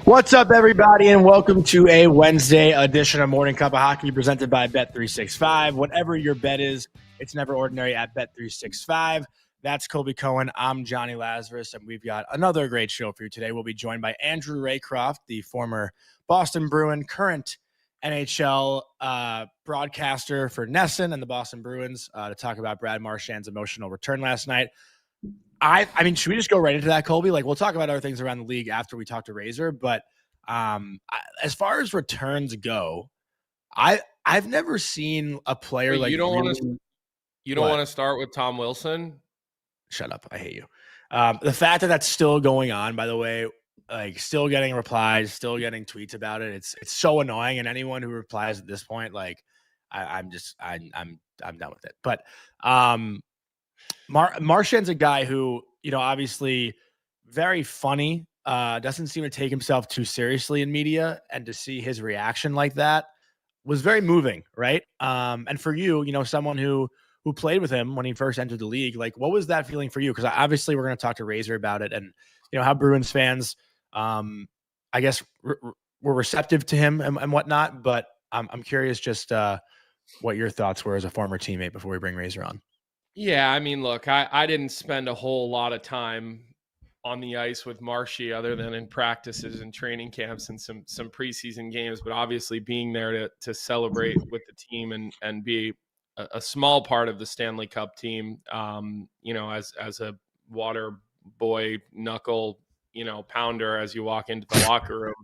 What's up, everybody, and welcome to a Wednesday edition of Morning Cup of Hockey presented by Bet365. Whatever your bet is, it's never ordinary at Bet365. That's Colby Cohen. I'm Johnny Lazarus, and we've got another great show for you today. We'll be joined by Andrew Raycroft, the former Boston Bruin, current NHL broadcaster for NESN and the Boston Bruins, to talk about Brad Marchand's emotional return last night. I mean, should we just go right into that, Colby? Like, we'll talk about other things around the league after we talk to Razor, but as far as returns go, I've never seen a player Wait, like you don't really, want to start with Tom Wilson? Shut up! I hate you. The fact that that's still going on, by the way, like still getting replies, still getting tweets about it. It's so annoying, and anyone who replies at this point, like, I'm done with it. But Marchand's a guy who, obviously very funny, doesn't seem to take himself too seriously in media, and to see his reaction like that was very moving, right? And for you, someone who played with him when he first entered the league, like, what was that feeling for you? Because obviously we're going to talk to Razor about it, and how Bruins fans, I guess, were receptive to him and whatnot. But I'm curious just what your thoughts were as a former teammate before we bring Razor on. Yeah, I mean, look, I didn't spend a whole lot of time on the ice with Marshy other than in practices and training camps and some preseason games, but obviously being there to celebrate with the team and be a small part of the Stanley Cup team, as a water boy knuckle, pounder as you walk into the locker room.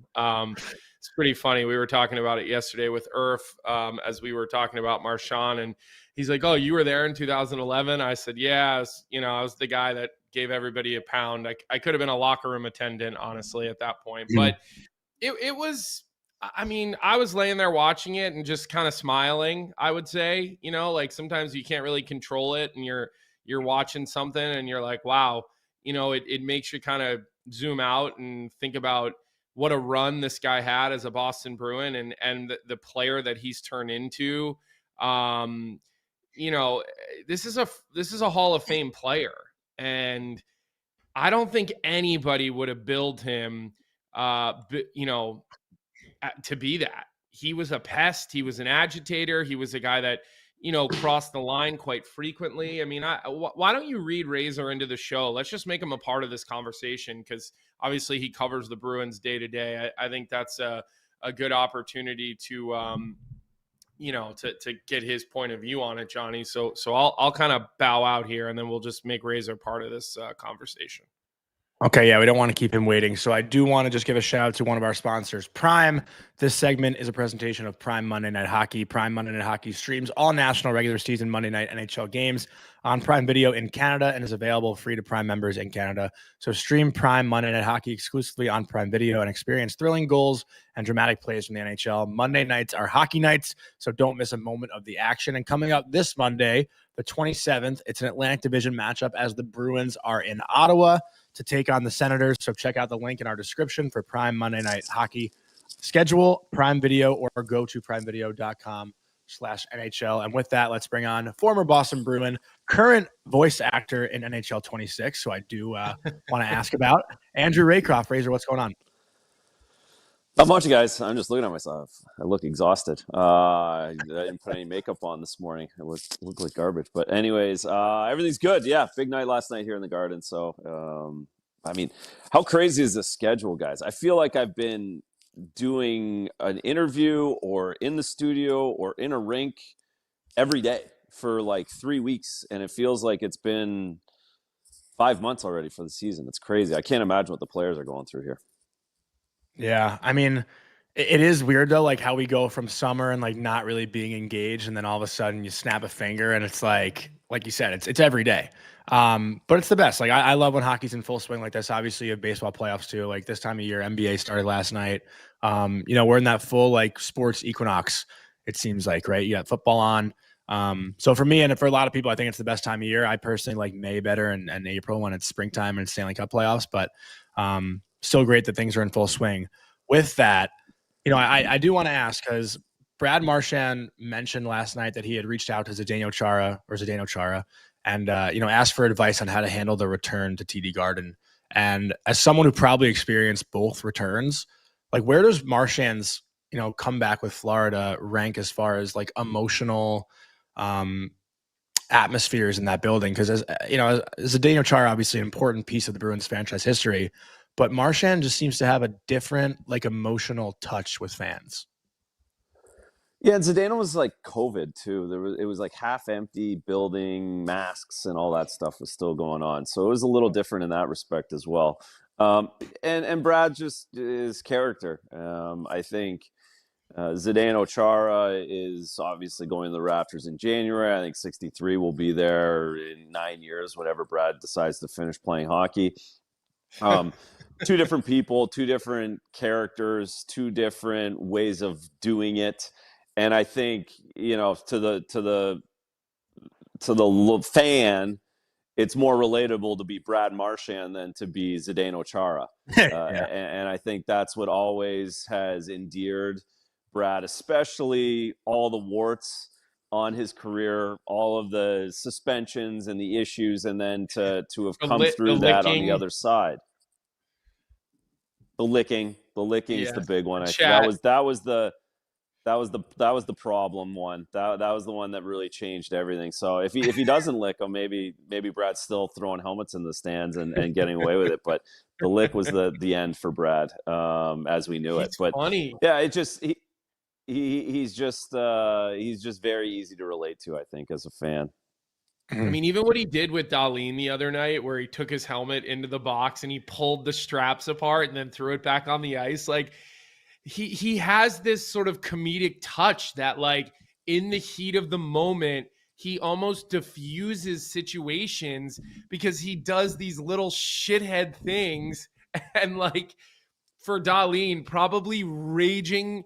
It's pretty funny. We were talking about it yesterday with Irf, as we were talking about Marchand, and he's like, "Oh, you were there in 2011?" I said, "Yeah, I was the guy that gave everybody a pound. I could have been a locker room attendant, honestly, at that point." But it was, I mean, I was laying there watching it and just kind of smiling, I would say. Like sometimes you can't really control it, and you're watching something and you're like, wow, it makes you kind of zoom out and think about what a run this guy had as a Boston Bruin and the player that he's turned into. This is a Hall of Fame player, and I don't think anybody would have billed him, to be that. He was a pest. He was an agitator. He was a guy that, crossed the line quite frequently. I mean, why don't you read Razor into the show? Let's just make him a part of this conversation, because obviously he covers the Bruins day to day. I think that's a good opportunity to, to get his point of view on it, Johnny. So I'll kind of bow out here, and then we'll just make Razor part of this conversation. Okay, yeah, we don't want to keep him waiting. So I do want to just give a shout out to one of our sponsors, Prime. This segment is a presentation of Prime Monday Night Hockey. Prime Monday Night Hockey streams all national regular season Monday night NHL games on Prime Video in Canada and is available free to Prime members in Canada. So stream Prime Monday Night Hockey exclusively on Prime Video and experience thrilling goals and dramatic plays from the NHL. Monday nights are hockey nights, so don't miss a moment of the action. And coming up this Monday, the 27th, it's an Atlantic Division matchup as the Bruins are in Ottawa to take on the Senators. So check out the link in our description for Prime Monday Night Hockey schedule, Prime Video, or go to primevideo.com/NHL. And with that, let's bring on former Boston Bruin, current voice actor in NHL 26. So I do want to ask about Andrew Raycroft. Razor, what's going on? Not much, guys. I'm just looking at myself. I look exhausted. I didn't put any makeup on this morning. I look like garbage. But anyways, everything's good. Yeah, big night last night here in the Garden. So, I mean, how crazy is this schedule, guys? I feel like I've been doing an interview or in the studio or in a rink every day for like 3 weeks. And it feels like it's been 5 months already for the season. It's crazy. I can't imagine what the players are going through here. Yeah, I mean, it is weird though, like how we go from summer and like not really being engaged, and then all of a sudden you snap a finger and it's like you said, it's every day. But it's the best. Like I love when hockey's in full swing like this. Obviously, you have baseball playoffs too. Like this time of year, NBA started last night. We're in that full like sports equinox. It seems like, right? You got football on. So for me and for a lot of people, I think it's the best time of year. I personally like May better and April when it's springtime and Stanley Cup playoffs. But still great that things are in full swing. With that, I do want to ask, because Brad Marchand mentioned last night that he had reached out to Zdeno Chara and asked for advice on how to handle the return to TD Garden. And as someone who probably experienced both returns, Like, where does Marchand's, comeback with Florida rank as far as like emotional atmospheres in that building? Because as Zdeno Chara, obviously an important piece of the Bruins franchise history, but Marchand just seems to have a different like emotional touch with fans. Yeah, and Zdeno was like COVID too. It was like half empty building, masks and all that stuff was still going on. So it was a little different in that respect as well. And Brad just is character. I think Zdeno Chara is obviously going to the Raptors in January. I think 63 will be there in 9 years, whenever Brad decides to finish playing hockey. Two different people, two different characters, two different ways of doing it. And I think, to the fan, it's more relatable to be Brad Marchand than to be Zdeno Chara. And I think that's what always has endeared Brad, especially all the warts on his career, all of the suspensions and the issues, and then to have come through that on the other side. The licking is the big one. I think that was the problem one. That was the one that really changed everything. So if he doesn't lick them, maybe Brad's still throwing helmets in the stands and getting away with it. But the lick was the end for Brad, as we knew it. But funny. Yeah, it just he's just very easy to relate to, I think, as a fan. I mean, even what he did with Dahlin the other night, where he took his helmet into the box and he pulled the straps apart and then threw it back on the ice, like he has this sort of comedic touch that, like, in the heat of the moment, he almost diffuses situations because he does these little shithead things. And like, for Dahlin, probably raging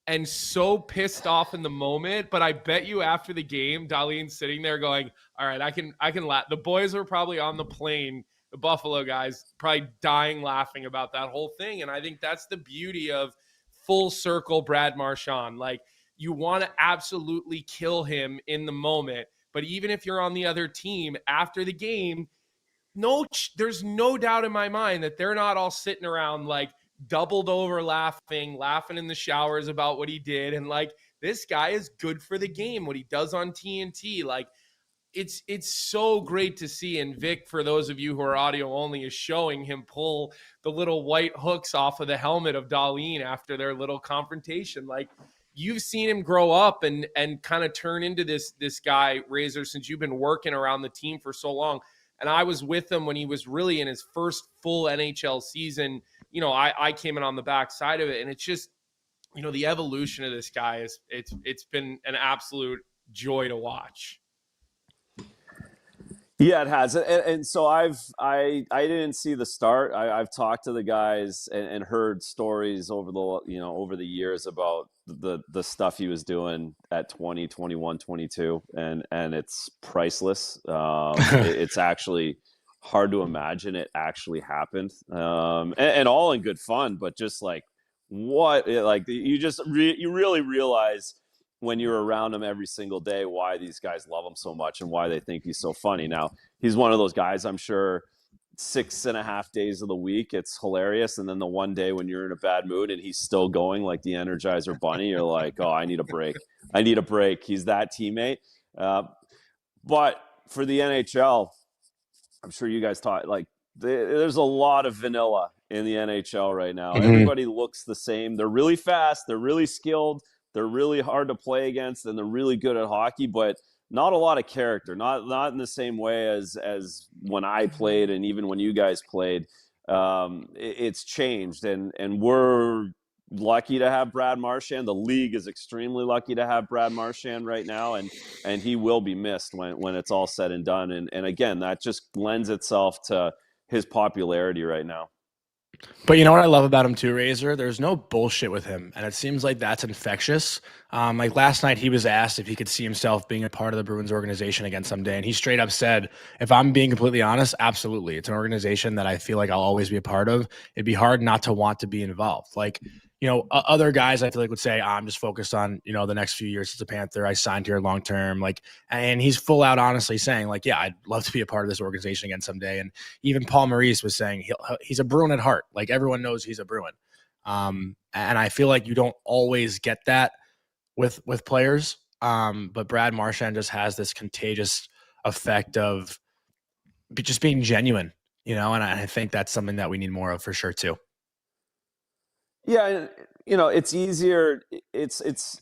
and so pissed off in the moment, but I bet you after the game, Dahlin's sitting there going, all right, I can laugh. The boys were probably on the plane, the Buffalo guys, probably dying laughing about that whole thing. And I think that's the beauty of full circle Brad Marchand. Like, you want to absolutely kill him in the moment, but even if you're on the other team after the game, there's no doubt in my mind that they're not all sitting around like doubled over laughing in the showers about what he did. And like, this guy is good for the game, what he does on TNT. Like, it's so great to see. And Vic, for those of you who are audio only, is showing him pull the little white hooks off of the helmet of Dahlin after their little confrontation. Like, you've seen him grow up and kind of turn into this guy, Razor, since you've been working around the team for so long. And I was with him when he was really in his first full NHL season. I came in on the back side of it, and it's just, the evolution of this guy it's been an absolute joy to watch. Yeah, it has. And so I didn't see the start. I've talked to the guys and heard stories over the years about the stuff he was doing at 20, 21, 22, and it's priceless. It's actually hard to imagine it actually happened. And all in good fun, but just like you really realize when you're around him every single day why these guys love him so much and why they think he's so funny. Now, he's one of those guys, I'm sure 6.5 days of the week it's hilarious, and then the one day when you're in a bad mood and he's still going like the Energizer Bunny, you're like, oh, I need a break. He's that teammate. But for the NHL, I'm sure you guys thought, like, there's a lot of vanilla in the NHL right now. Mm-hmm. Everybody looks the same. They're really fast, they're really skilled, they're really hard to play against, and they're really good at hockey, but not a lot of character. Not in the same way as when I played and even when you guys played. It's changed, and we're lucky to have Brad Marchand. The league is extremely lucky to have Brad Marchand right now, and he will be missed when it's all said and done. And again, that just lends itself to his popularity right now. But you know what I love about him too, Razor? There's no bullshit with him, and it seems like that's infectious. Like last night, he was asked if he could see himself being a part of the Bruins organization again someday, and he straight up said, if I'm being completely honest, absolutely. It's an organization that I feel like I'll always be a part of. It'd be hard not to want to be involved. Like, other guys I feel like would say, I'm just focused on, the next few years as a Panther. I signed here long-term. Like, and he's full out honestly saying like, yeah, I'd love to be a part of this organization again someday. And even Paul Maurice was saying he's a Bruin at heart. Like, everyone knows he's a Bruin. And I feel like you don't always get that with players. But Brad Marchand just has this contagious effect of just being genuine, and I think that's something that we need more of for sure too. Yeah, it's easier. It's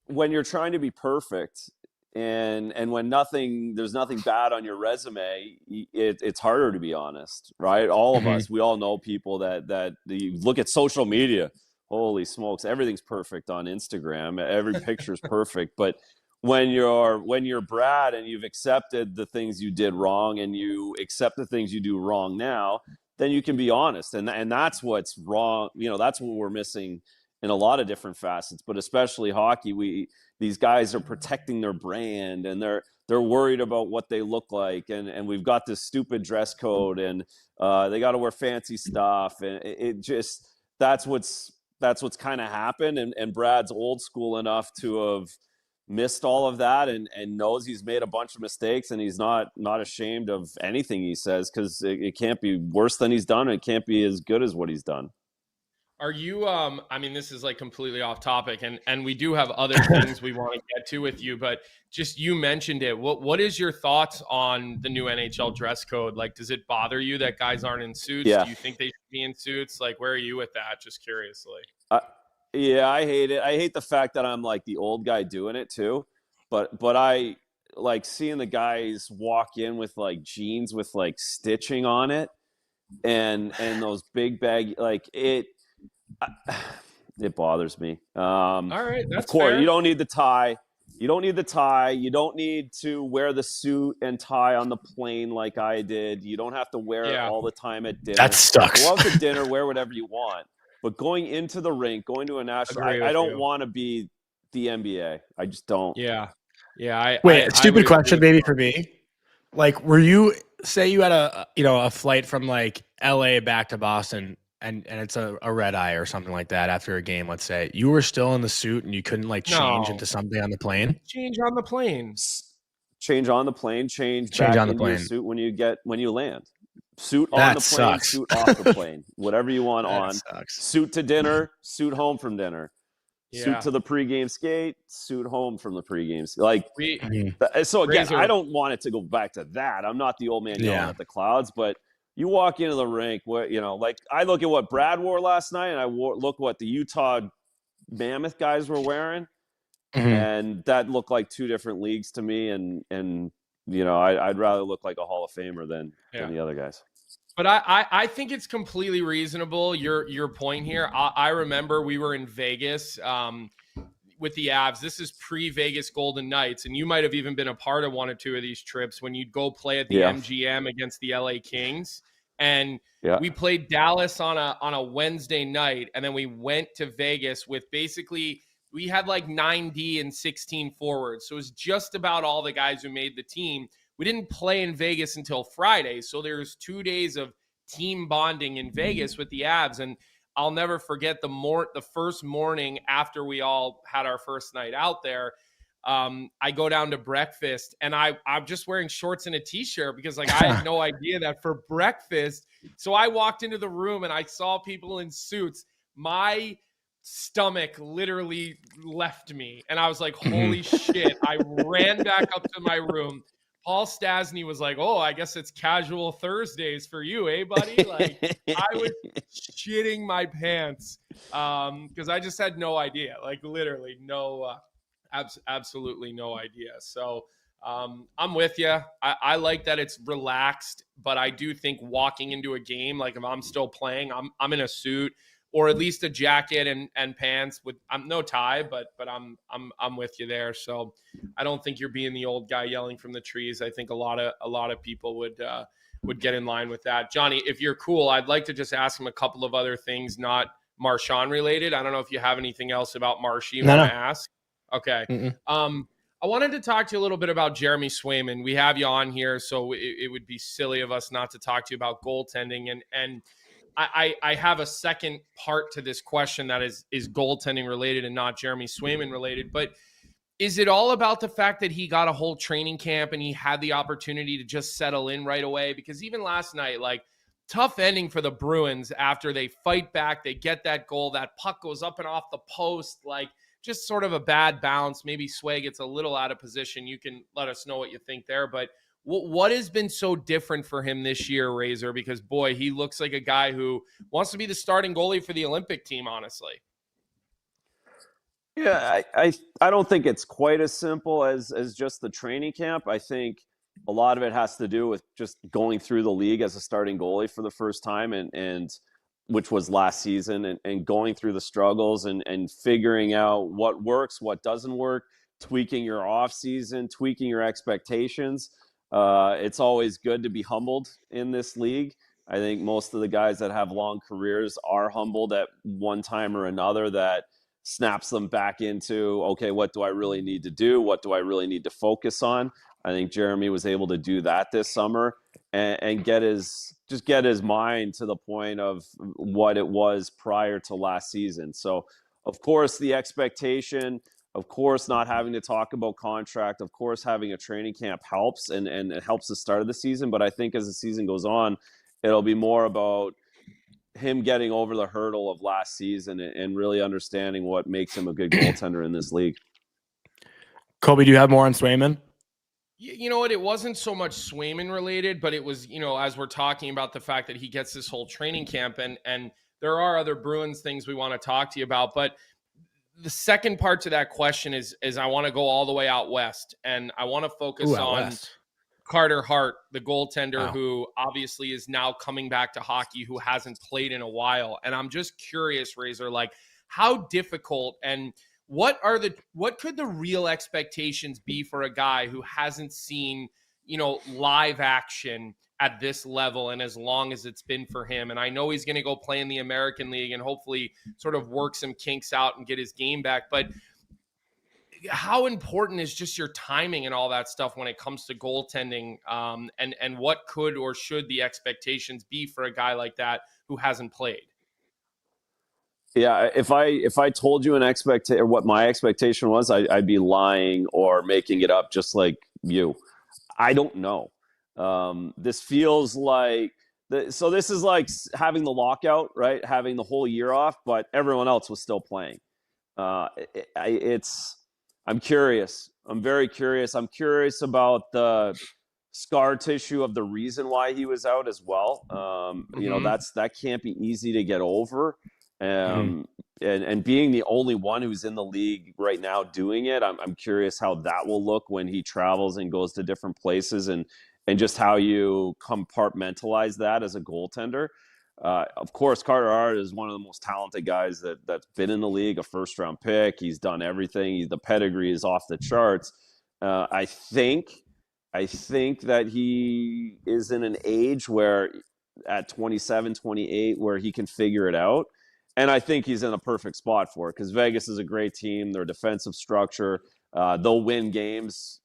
when you're trying to be perfect, and when there's nothing bad on your resume, it's harder to be honest, right? All of us, we all know people that you look at social media. Holy smokes, everything's perfect on Instagram. Every picture is perfect, but when you're Brad and you've accepted the things you did wrong and you accept the things you do wrong now, then you can be honest, and that's what's wrong. That's what we're missing in a lot of different facets, but especially hockey. These guys are protecting their brand, and they're worried about what they look like, and we've got this stupid dress code, and they got to wear fancy stuff, and it just that's what's kind of happened. And Brad's old school enough to have missed all of that, and knows he's made a bunch of mistakes, and he's not ashamed of anything he says, because it can't be worse than he's done. It can't be as good as what he's done. Are you, I mean, this is like completely off topic, and we do have other things we want to get to with you, but just, you mentioned it. What is your thoughts on the new NHL dress code? Like, does it bother you that guys aren't in suits? Yeah. Do you think they should be in suits? Like, where are you with that? Just curiously. Yeah, I hate it. I hate the fact that I'm like the old guy doing it too, but I like seeing the guys walk in with like jeans with like stitching on it, and those big bag, like it bothers me. All right, that's of course, fair. you don't need the tie. You don't need the tie. You don't need to wear the suit and tie on the plane like I did. You don't have to wear it all the time at dinner. That sucks. Go out to dinner, wear whatever you want. But going into the rink, going to a national, I don't want to be the NBA. I just don't. Yeah. Wait, stupid question maybe for me. Like, were you, say you had a flight from like LA back to Boston, and it's a red eye or something like that after a game, let's say, you were still in the suit and you couldn't like change into something on the plane? Change on the plane. Change on the plane, change back on the into plane. your suit when you land. Suit on That the plane, sucks. suit off the plane. Whatever you want on. Sucks. Suit to dinner, suit home from dinner. Yeah. Suit to the pregame skate, suit home from the pregame skate. Like, Mm-hmm. so again, I don't want it to go back to that. I'm not the old man yelling at the clouds, but you walk into the rink where, like I look at what Brad wore last night, and look what the Utah Mammoth guys were wearing. Mm-hmm. And that looked like two different leagues to me. And I'd rather look like a Hall of Famer than the other guys. But I think it's completely reasonable. Your point here. I remember we were in Vegas with the Avs. This is pre-Vegas Golden Knights, and you might have even been a part of one or two of these trips when you'd go play at the MGM against the LA Kings. And we played Dallas on a Wednesday night, and then we went to Vegas with basically, we had like 9D and 16 forwards. So it was just about all the guys who made the team. We didn't play in Vegas until Friday. So there's 2 days of team bonding in Vegas with the Avs. And I'll never forget the first morning after we all had our first night out there. I go down to breakfast, and I'm just wearing shorts and a t-shirt because like I had no idea that for breakfast. So I walked into the room and I saw people in suits. My stomach literally left me, and I was like, holy shit. I ran back up to my room. Paul Stastny was like, oh, I guess it's casual Thursdays for you, eh, buddy? Like, I was shitting my pants because I just had no idea. Like, literally no, absolutely no idea. So I'm with you. I like that it's relaxed, but I do think walking into a game, like if I'm still playing, I'm in a suit, or at least a jacket and pants with no tie, but I'm with you there. So I don't think you're being the old guy yelling from the trees. I think a lot of people would get in line with that. Johnny, if you're cool, I'd like to just ask him a couple of other things, not Marchand related. I don't know if you have anything else about Marshy you want to ask. Okay. I wanted to talk to you a little bit about Jeremy Swayman. We have you on here, so it would be silly of us not to talk to you about goaltending. And I have a second part to this question that is goaltending related and not Jeremy Swayman related. But is it all about the fact that he got a whole training camp and he had the opportunity to just settle in right away? Because even last night, like, tough ending for the Bruins after they fight back. They get that goal. That puck goes up and off the post, like just sort of a bad bounce. Maybe Sway gets a little out of position. You can let us know what you think there. But what has been so different for him this year, Razor? Because, boy, he looks like a guy who wants to be the starting goalie for the Olympic team, honestly. Yeah, I don't think it's quite as simple as just the training camp. I think a lot of it has to do with just going through the league as a starting goalie for the first time, and which was last season, and going through the struggles and figuring out what works, what doesn't work, tweaking your off season, tweaking your expectations. It's always good to be humbled in this league. I think most of the guys that have long careers are humbled at one time or another. That snaps them back into, okay, what do I really need to do? What do I really need to focus on? I think Jeremy was able to do that this summer and get his mind to the point of what it was prior to last season. So, of course, the expectation, of course, not having to talk about contract, of course, having a training camp helps, and it helps the start of the season. But I think as the season goes on, it'll be more about him getting over the hurdle of last season and really understanding what makes him a good goaltender in this league. Colby, do you have more on Swayman? You know what? It wasn't so much Swayman related, but it was, as we're talking about the fact that he gets this whole training camp, and there are other Bruins things we want to talk to you about. But the second part to that question is I want to go all the way out west, and I want to focus on West. Carter Hart, the goaltender who obviously is now coming back to hockey, who hasn't played in a while. And I'm just curious, Razor, like how difficult and what could the real expectations be for a guy who hasn't seen, live action at this level and as long as it's been for him? And I know he's going to go play in the American League and hopefully sort of work some kinks out and get his game back. But how important is just your timing and all that stuff when it comes to goaltending? And what could or should the expectations be for a guy like that who hasn't played? Yeah, if I told you what my expectation was, I'd be lying or making it up, just like you. I don't know. This feels like so. This is like having the lockout, right? Having the whole year off, but everyone else was still playing. I'm curious. I'm very curious. I'm curious about the scar tissue of the reason why he was out as well. That can't be easy to get over. And being the only one who's in the league right now doing it, I'm curious how that will look when he travels and goes to different places, and just how you compartmentalize that as a goaltender. Of course, Carter Hart is one of the most talented guys that's been in the league, a first-round pick. He's done everything. The pedigree is off the charts. I think that he is in an age where at 27, 28, where he can figure it out. And I think he's in a perfect spot for it because Vegas is a great team. Their defensive structure, they'll win games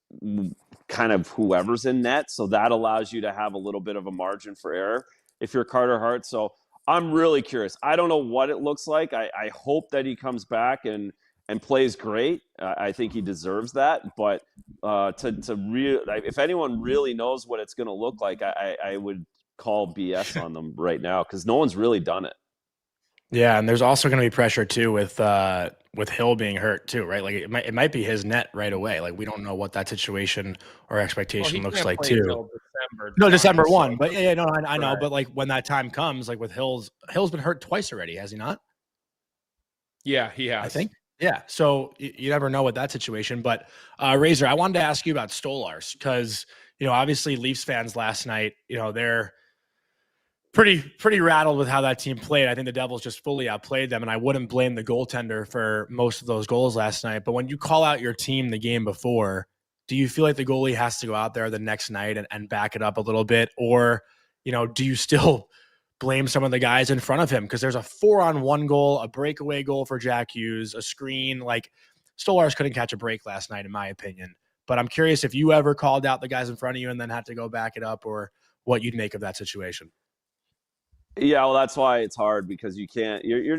kind of whoever's in net. So that allows you to have a little bit of a margin for error if you're Carter Hart. So I'm really curious. I don't know what it looks like. I hope that he comes back and plays great. I think he deserves that. But if anyone really knows what it's going to look like, I would call BS on them right now because no one's really done it. Yeah, and there's also going to be pressure too with Hill being hurt too, right? Like it might be his net right away. Like we don't know what that situation or expectation looks like too. December 1. But I know. But like when that time comes, like with Hill's been hurt twice already, has he not? Yeah, he has. I think. Yeah. So you never know with that situation. But Razor, I wanted to ask you about Stolarz because obviously Leafs fans last night, they're pretty rattled with how that team played. I think the Devils just fully outplayed them, and I wouldn't blame the goaltender for most of those goals last night. But when you call out your team the game before, do you feel like the goalie has to go out there the next night and back it up a little bit? Or, do you still blame some of the guys in front of him? Because there's a 4-on-1 goal, a breakaway goal for Jack Hughes, a screen. Like Stolarz couldn't catch a break last night, in my opinion. But I'm curious if you ever called out the guys in front of you and then had to go back it up, or what you'd make of that situation. Yeah, well, that's why it's hard because you can't. You're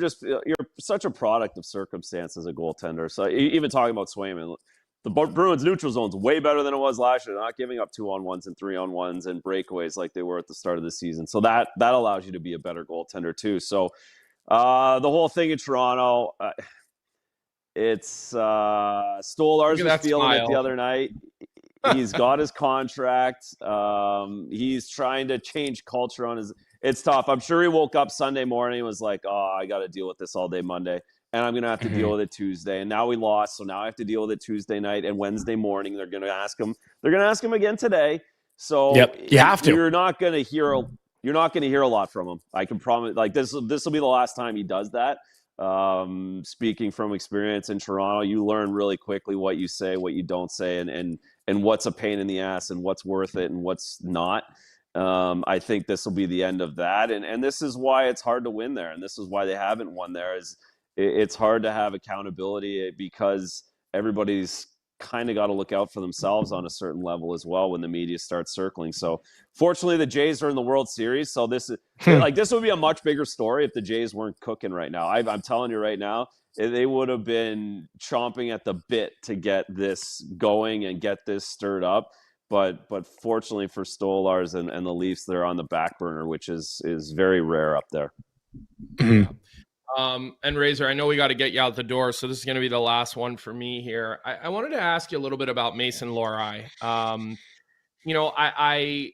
such a product of circumstance as a goaltender. So even talking about Swayman, the Bruins neutral zone's way better than it was last year. They're not giving up 2-on-1s and 3-on-1s and breakaways like they were at the start of the season. So that allows you to be a better goaltender too. So the whole thing in Toronto, it's Stolarz was feeling it the other night. He's got his contract. He's trying to change culture on his. It's tough. I'm sure he woke up Sunday morning and was like, "Oh, I got to deal with this all day Monday, and I'm gonna have to deal with it Tuesday." And now we lost, so now I have to deal with it Tuesday night and Wednesday morning. They're gonna ask him. They're gonna ask him again today. So you have to. You're not gonna hear. You're not gonna hear a lot from him. I can promise. Like this will be the last time he does that. Speaking from experience in Toronto, you learn really quickly what you say, what you don't say, and what's a pain in the ass and what's worth it and what's not. I think this will be the end of that. And this is why it's hard to win there. And this is why they haven't won there. Is it's hard to have accountability because everybody's kind of got to look out for themselves on a certain level as well when the media starts circling. So fortunately the Jays are in the World Series. So this is this would be a much bigger story if the Jays weren't cooking right now. I'm telling you right now, they would have been chomping at the bit to get this going and get this stirred up. But fortunately for Stolarz and the Leafs, they're on the back burner, which is very rare up there. And Razor, I know we got to get you out the door, so this is going to be the last one for me here. I wanted to ask you a little bit about Mason Lohrei. I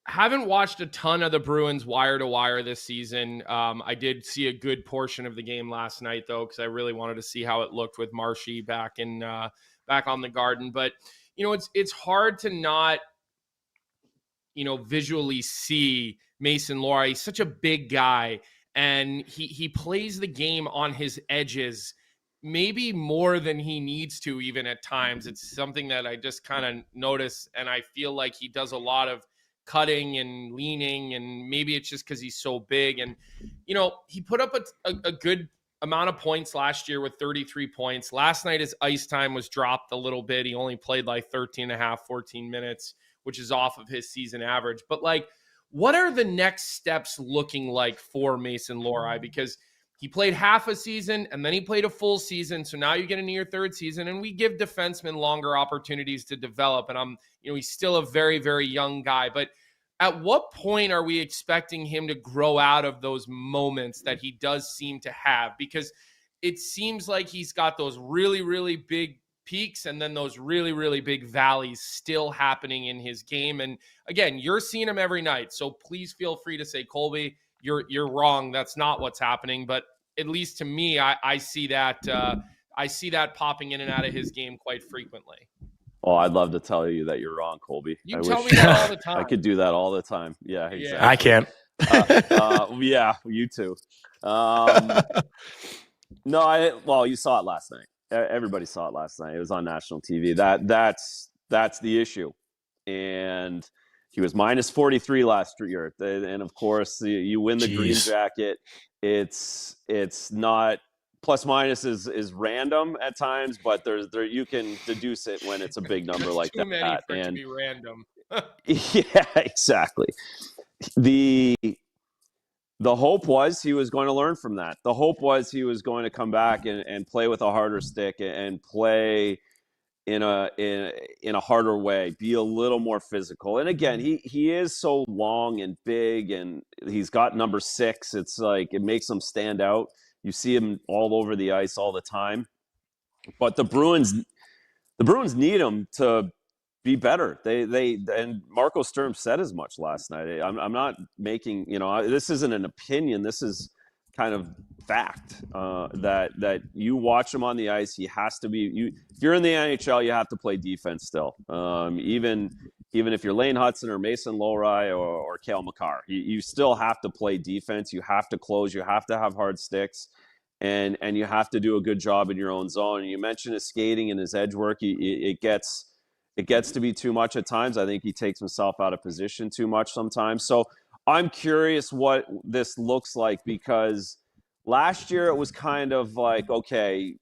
haven't watched a ton of the Bruins wire to wire this season. I did see a good portion of the game last night, though, because I really wanted to see how it looked with Marshy back on the Garden. But it's hard to not visually see Mason Lohrei. He's such a big guy. And he plays the game on his edges, maybe more than he needs to even at times. It's something that I just kind of notice, and I feel like he does a lot of cutting and leaning, and maybe it's just because he's so big. And, he put up a good amount of points last year with 33 points. Last night his ice time was dropped a little bit. He only played like 13 and a half, 14 minutes, which is off of his season average. But what are the next steps looking like for Mason Lohrei? Because he played half a season and then he played a full season. So now you get into your third season, and we give defensemen longer opportunities to develop. And he's still a very, very young guy. But at what point are we expecting him to grow out of those moments that he does seem to have? Because it seems like he's got those really, really big peaks and then those really, really big valleys still happening in his game. And again, you're seeing him every night. So please feel free to say, Colby, you're wrong. That's not what's happening. But at least to me, I see that popping in and out of his game quite frequently. Oh, I'd love to tell you that you're wrong, Colby. You tell me that all the time. I could do that all the time. Yeah, exactly. I can't. Yeah, you too. No, you saw it last night. Everybody saw it last night. It was on national TV. That's the issue. And he was minus 43 last year. And of course, you win the green jacket. It's not plus minus is random at times, but there you can deduce it when it's a big number like that. Too many for it to be random. Yeah, exactly. The hope was he was going to learn from that. The hope was he was going to come back and play with a harder stick and play in a harder way, be a little more physical. And again, he is so long and big, and he's got number 6. It's like it makes him stand out. You see him all over the ice all the time. But the Bruins need him to be better. They and Marco Sturm said as much last night. I'm not making, this isn't an opinion. This is kind of fact that you watch him on the ice. He has to be. If you're in the NHL, you have to play defense still. Even if you're Lane Hudson or Mason Lohrei or Cale Makar, you still have to play defense. You have to close. You have to have hard sticks. And you have to do a good job in your own zone. And you mentioned his skating and his edge work. It gets to be too much at times. I think he takes himself out of position too much sometimes. So I'm curious what this looks like, because last year it was kind of like, okay,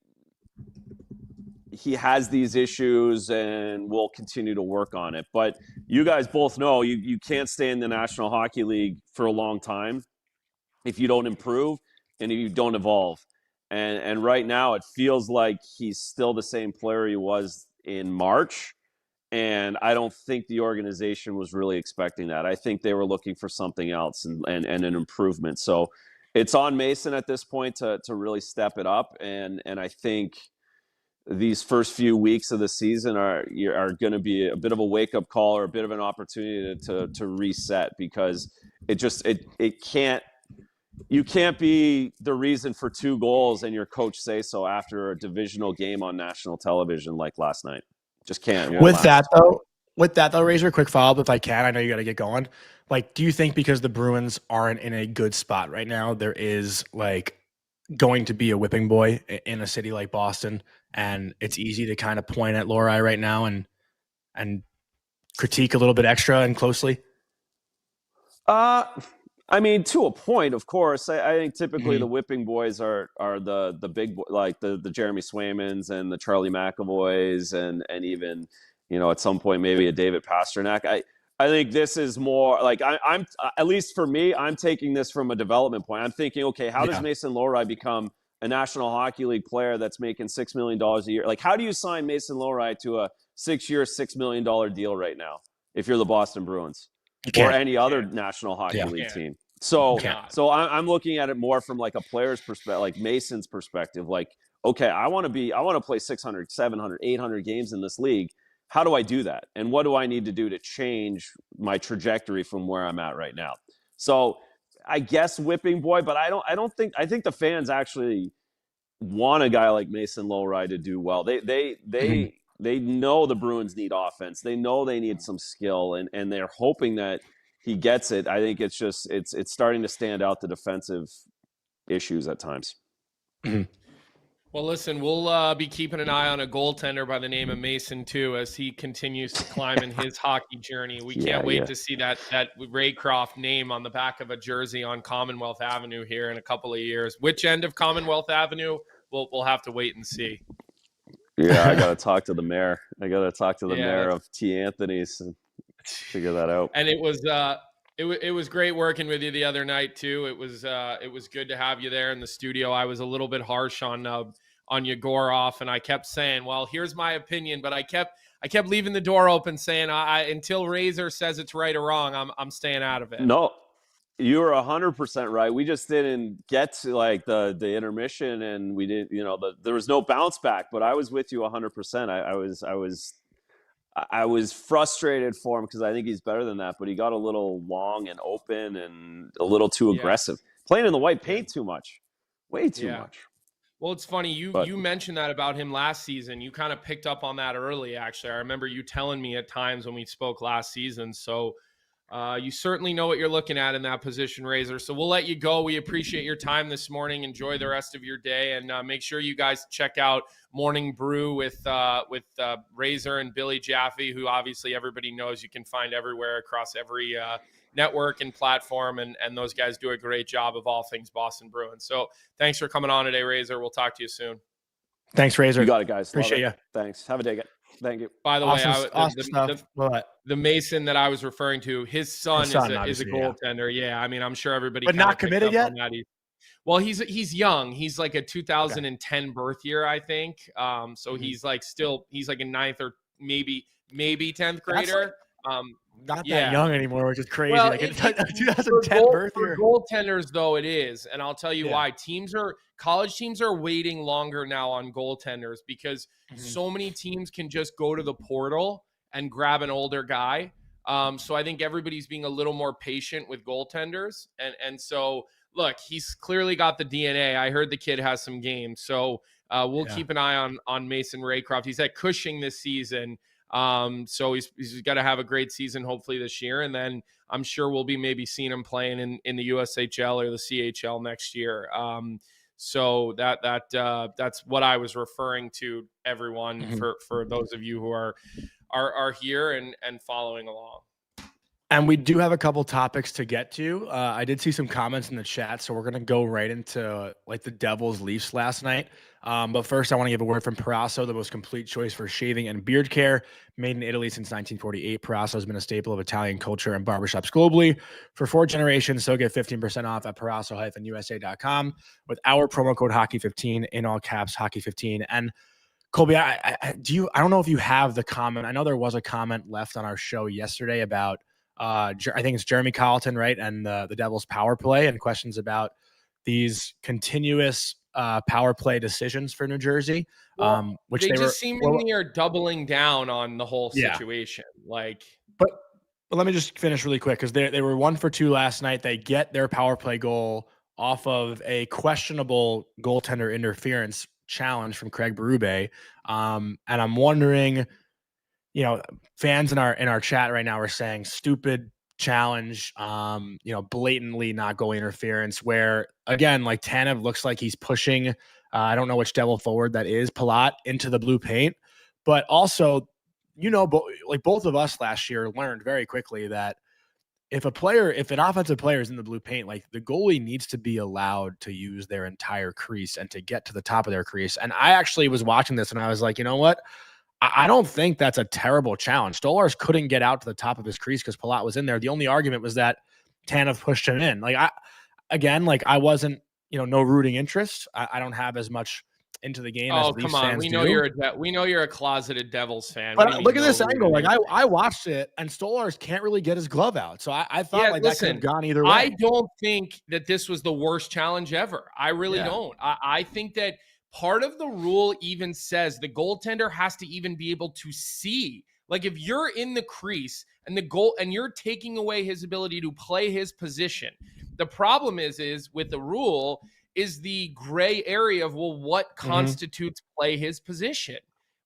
he has these issues and we'll continue to work on it. But you guys both know you can't stay in the National Hockey League for a long time if you don't improve and if you don't evolve. And right now it feels like he's still the same player he was in March. And I don't think the organization was really expecting that. I think they were looking for something else and an improvement. So it's on Mason at this point to really step it up. And I think these first few weeks of the season are going to be a bit of a wake-up call or a bit of an opportunity to reset, because you can't be the reason for 2 goals and your coach say so after a divisional game on national television like last night. Just can't. With that though, Razor, quick follow-up if I can. I know you got to get going. Like, do you think because the Bruins aren't in a good spot right now, there is like going to be a whipping boy in a city like Boston, and it's easy to kind of point at Lohrei right now and critique a little bit extra and closely? I mean, to a point, of course. I think typically the whipping boys are the big like the Jeremy Swaymans and the Charlie McAvoys and even, you know, at some point maybe a David Pastrnak. I think this is more like I'm at least for me, I'm taking this from a development point. I'm thinking, okay, how does Mason Lohrei become a National Hockey League player that's making $6 million a year? Like, how do you sign Mason Lohrei to a 6-year, $6 million deal right now if you're the Boston Bruins or any other National Hockey League team? So I'm looking at it more from like a player's perspective, like Mason's perspective. Like, okay, I want to play 600, 700, 800 games in this league. How do I do that? And what do I need to do to change my trajectory from where I'm at right now? So I guess whipping boy, but I think the fans actually want a guy like Mason Lohrei to do well. They know the Bruins need offense. They know they need some skill, and they're hoping that he gets it. I think it's just it's starting to stand out the defensive issues at times. Well, listen, we'll be keeping an eye on a goaltender by the name of Mason too, as he continues to climb in his hockey journey. We can't wait to see that Raycroft name on the back of a jersey on Commonwealth Avenue here in a couple of years. Which end of Commonwealth Avenue? We'll have to wait and see. Yeah, I got to talk to the mayor. Mayor of T. Anthony's and figure that out. And it was great working with you the other night too. It was good to have you there in the studio. I was a little bit harsh on Yegorov, and I kept saying, well, here's my opinion, but I kept leaving the door open saying until Razor says it's right or wrong, I'm staying out of it. No, you were 100% right. We just didn't get to like the intermission, and we didn't, there was no bounce back, but I was with you 100%. I was frustrated for him because I think he's better than that, but he got a little long and open and a little too aggressive. Playing in the white paint too much. Way too much. Well, it's funny. You mentioned that about him last season. You kind of picked up on that early, actually. I remember you telling me at times when we spoke last season. So you certainly know what you're looking at in that position, Razor. So we'll let you go. We appreciate your time this morning. Enjoy the rest of your day, and make sure you guys check out Morning Brew with Razor and Billy Jaffe, who obviously everybody knows you can find everywhere across every network and platform, and those guys do a great job of all things Boston Bruins. So thanks for coming on today, Razor. We'll talk to you soon. Thanks, Razor. You got it, guys. Appreciate you. Thanks. Have a day. Thank you. By the awesome way, the Mason that I was referring to, his son is a goaltender. Yeah, I mean, I'm sure everybody. But not committed yet? Well, he's young. He's like a 2010 birth year, I think. So he's like he's like a 9th or maybe 10th grader. Not that young anymore, which is crazy. Well, like 2010 birth year. For goaltenders, though, it is, and I'll tell you why. College teams are waiting longer now on goaltenders because so many teams can just go to the portal and grab an older guy. So I think everybody's being a little more patient with goaltenders, and so look, he's clearly got the DNA. I heard the kid has some games, so we'll keep an eye on Mason Raycroft. He's at Cushing this season. So he's got to have a great season hopefully this year, and then I'm sure we'll be maybe seeing him playing in the USHL or the CHL next year. So that's what I was referring to, everyone, for those of you who are here and following along. And we do have a couple topics to get to. I did see some comments in the chat, so we're going to go right into like the Devils Leafs last night. But first, I want to give a word from Parasso, the most complete choice for shaving and beard care. Made in Italy since 1948, Parasso has been a staple of Italian culture and barbershops globally for 4 generations. So get 15% off at parasso-usa.com with our promo code Hockey15, in all caps, Hockey15. And Colby, I don't know if you have the comment. I know there was a comment left on our show yesterday about I think it's Jeremy Colleton, right? And the Devils power play, and questions about these continuous power play decisions for New Jersey. Well, Which they they were just seemingly are doubling down on the whole Yeah. situation. Like, But let me just finish really quick, because they were 1 for 2 last night. They get their power play goal off of a questionable goaltender interference challenge from Craig Berube. And I'm wondering, you know, fans in our chat right now are saying stupid challenge, you know, blatantly not goal interference, where again, like Tanev looks like he's pushing, I don't know which Devil forward that is, Palat, into the blue paint. But also, you know, like both of us last year learned very quickly that if an offensive player is in the blue paint, like the goalie needs to be allowed to use their entire crease and to get to the top of their crease. And I actually was watching this and I was like, you know what? I don't think that's a terrible challenge. Stolarz couldn't get out to the top of his crease because Palat was in there. The only argument was that Tanev pushed him in. Like, I wasn't, you know, no rooting interest. I don't have as much into the game as Leafs fans we know do. we know you're a closeted Devils fan. But look at this angle. Like I watched it, and Stolarz can't really get his glove out. So I thought that could have gone either way. I don't think that this was the worst challenge ever. I really don't. I think that part of the rule even says the goaltender has to even be able to see. Like if you're in the crease and you're taking away his ability to play his position. The problem is with the rule is the gray area of, well, what constitutes play his position,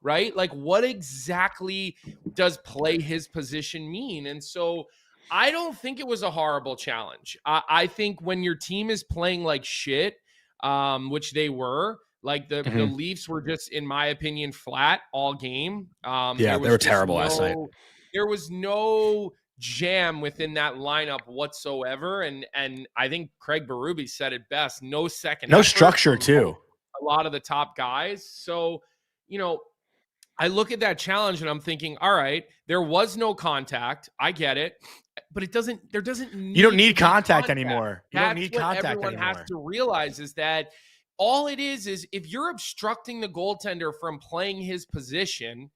right? Like what exactly does play his position mean? And so I don't think it was a horrible challenge. I think when your team is playing like shit, which they were, like the Leafs were just, in my opinion, flat all game. They were terrible last night. There was no jam within that lineup whatsoever, and I think Craig Berube said it best. No structure too. A lot of the top guys. So, you know, I look at that challenge and I'm thinking, all right, there was no contact. I get it, but you don't need contact anymore. You don't need contact anymore. Everyone has to realize is that all it is if you're obstructing the goaltender from playing his position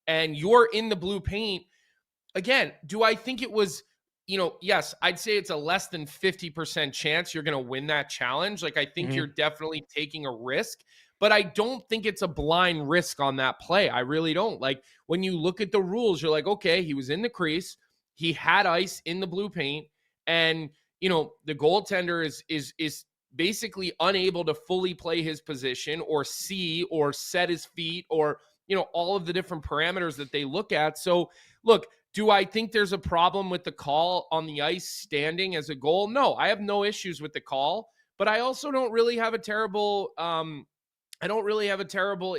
and you're in the blue paint. Again, do I think it was, you know, yes, I'd say it's a less than 50% chance you're going to win that challenge. Like, I think you're definitely taking a risk, but I don't think it's a blind risk on that play. I really don't. Like, when you look at the rules, you're like, okay, he was in the crease. He had ice in the blue paint. And, you know, the goaltender is basically unable to fully play his position or see or set his feet or, you know, all of the different parameters that they look at. So, look, do I think there's a problem with the call on the ice standing as a goal? No, I have no issues with the call, but I also don't really have a terrible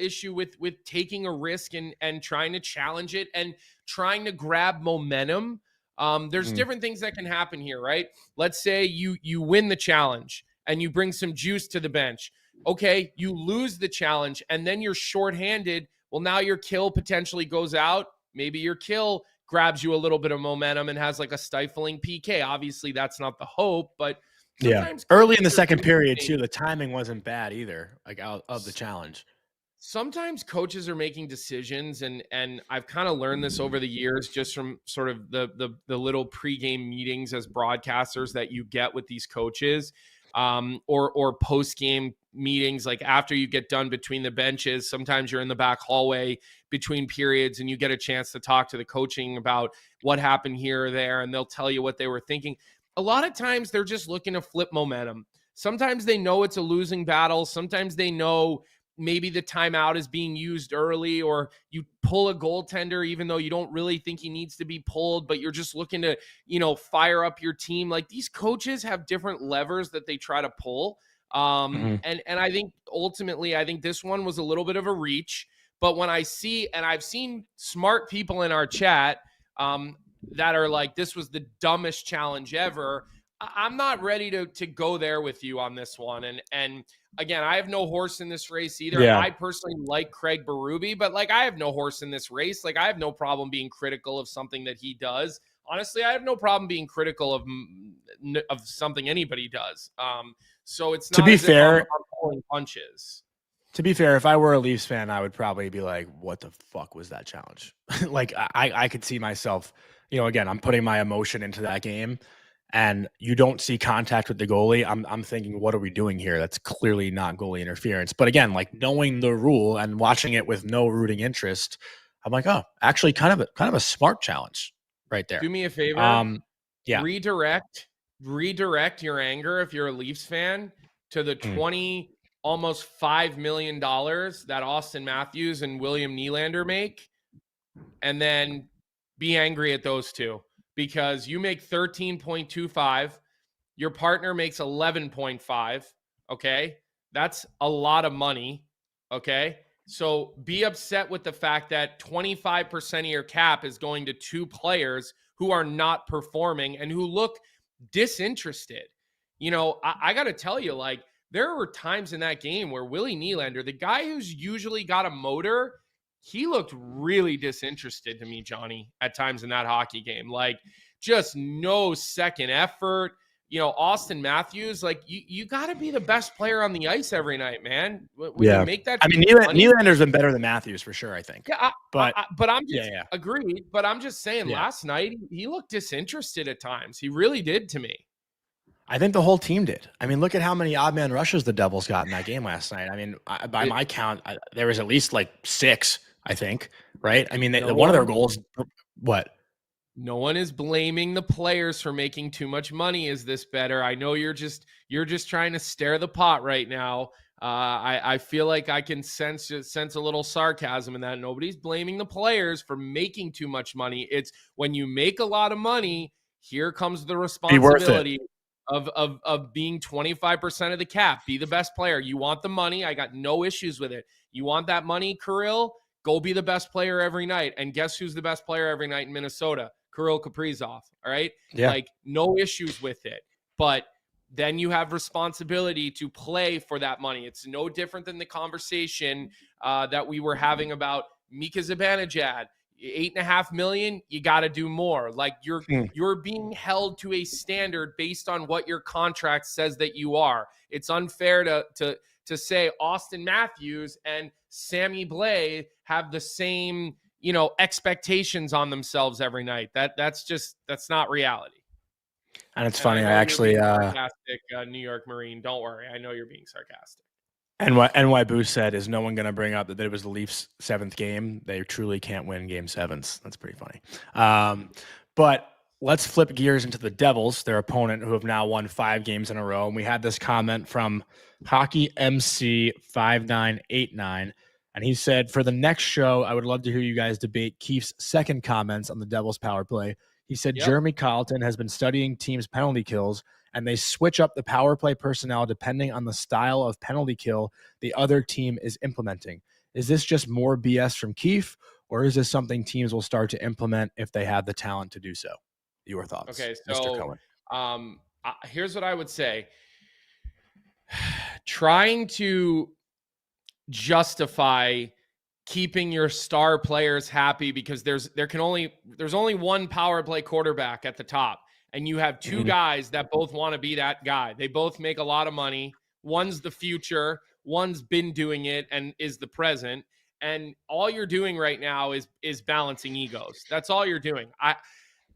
issue with taking a risk and trying to challenge it and trying to grab momentum. There's different things that can happen here, right? Let's say you win the challenge and you bring some juice to the bench. Okay, you lose the challenge and then you're shorthanded. Well, now your kill potentially goes out. Maybe your kill grabs you a little bit of momentum and has like a stifling PK. Obviously, that's not the hope, but early in the second period too, the timing wasn't bad either, like out of the challenge. Sometimes coaches are making decisions, and I've kind of learned this over the years just from sort of the little pregame meetings as broadcasters that you get with these coaches, or post-game meetings, like after you get done between the benches. Sometimes you're in the back hallway between periods and you get a chance to talk to the coaching about what happened here or there, and they'll tell you what they were thinking. A lot of times they're just looking to flip momentum. Sometimes they know it's a losing battle. Sometimes they know maybe the timeout is being used early, or you pull a goaltender even though you don't really think he needs to be pulled, but you're just looking to, you know, fire up your team. Like, these coaches have different levers that they try to pull. And I think ultimately, I think this one was a little bit of a reach, but when I see, and I've seen smart people in our chat, that are like, this was the dumbest challenge ever. I'm not ready to go there with you on this one. And again, I have no horse in this race either. Yeah. I personally like Craig Berube, but like, I have no horse in this race. Like, I have no problem being critical of something that he does. Honestly, I have no problem being critical of something anybody does. So it's not, to be fair, I'm pulling punches. To be fair, if I were a Leafs fan, I would probably be like, what the fuck was that challenge? Like I could see myself, again, I'm putting my emotion into that game and you don't see contact with the goalie. I'm thinking, what are we doing here? That's clearly not goalie interference. But again, like knowing the rule and watching it with no rooting interest, I'm like, oh, actually kind of a smart challenge right there. Do me a favor. Yeah. Redirect your anger if you're a Leafs fan to the almost $5 million that Austin Matthews and William Nylander make, and then be angry at those two, because you make 13.25, your partner makes 11.5. Okay, that's a lot of money. Okay, so be upset with the fact that 25% of your cap is going to two players who are not performing and who look disinterested. I got to tell you, like, there were times in that game where Willie Nylander, the guy who's usually got a motor, he looked really disinterested to me, Johnny, at times in that hockey game. Like, just no second effort. Austin Matthews, like, you got to be the best player on the ice every night, man. When you make that, I mean, Nylander's been better than Matthews for sure, I think. Yeah, but I'm just agreed. But I'm just saying, last night he looked disinterested at times. He really did to me. I think the whole team did. I mean, look at how many odd man rushes the Devils got in that game last night. I mean, by my count, there was at least like 6, I think, right? I mean, one of their goals, what? No one is blaming the players for making too much money. Is this better? I know you're just trying to stir the pot right now. I feel like I can sense a little sarcasm in that. Nobody's blaming the players for making too much money. It's when you make a lot of money, here comes the responsibility of being 25% of the cap. Be the best player. You want the money. I got no issues with it. You want that money, Kirill? Go be the best player every night. And guess who's the best player every night in Minnesota? Kirill Kaprizov. All right. Yeah. Like, no issues with it. But then you have responsibility to play for that money. It's no different than the conversation that we were having about Mika Zibanejad. $8.5 million, you got to do more. Like, you're being held to a standard based on what your contract says that you are. It's unfair to say Austin Matthews and Sammy Blais have the same, expectations on themselves every night. That's not reality. And it's funny. I actually sarcastic, New York Marine. Don't worry, I know you're being sarcastic. And what NY Boost said is no one going to bring up that it was the Leafs' 7th game. They truly can't win game 7s. That's pretty funny. But let's flip gears into the Devils, their opponent, who have now won 5 games in a row. And we had this comment from Hockey MC 5989. And he said, for the next show, I would love to hear you guys debate Keefe's second comments on the Devils power play. He said, Jeremy Colleton has been studying teams' penalty kills, and they switch up the power play personnel depending on the style of penalty kill the other team is implementing. Is this just more BS from Keefe, or is this something teams will start to implement if they have the talent to do so? Your thoughts, okay, Mr. Cohen. Here's what I would say. Trying to justify keeping your star players happy because there's only one power play quarterback at the top, and you have 2 guys that both want to be that guy. They both make a lot of money. One's the future, one's been doing it and is the present. And all you're doing right now is balancing egos. That's all you're doing.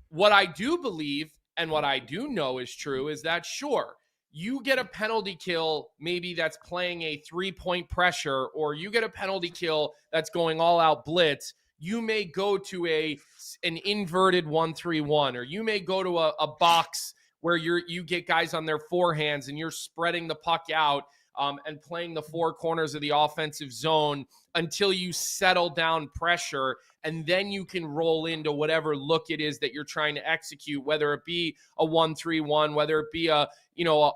What I do believe and what I do know is true is that, sure, you get a penalty kill maybe that's playing a 3-point pressure, or you get a penalty kill that's going all out blitz. You may go to an inverted 1-3-1, or you may go to a box where you get guys on their forehands and you're spreading the puck out and playing the 4 corners of the offensive zone until you settle down pressure, and then you can roll into whatever look it is that you're trying to execute, whether it be a 1-3-1, whether it be a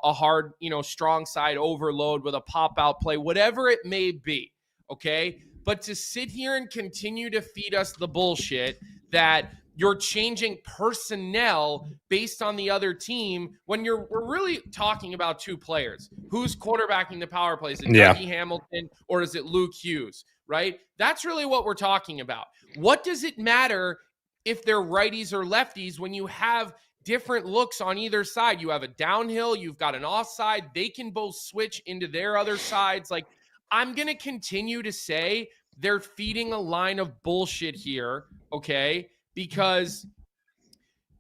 hard, strong side overload with a pop out play, whatever it may be. Okay. But to sit here and continue to feed us the bullshit that you're changing personnel based on the other team when we're really talking about 2 players. Who's quarterbacking the power plays? Is it Dougie Hamilton or is it Luke Hughes, right? That's really what we're talking about. What does it matter if they're righties or lefties when you have different looks on either side? You have a downhill, you've got an offside. They can both switch into their other sides. Like, I'm going to continue to say they're feeding a line of bullshit here, okay? Because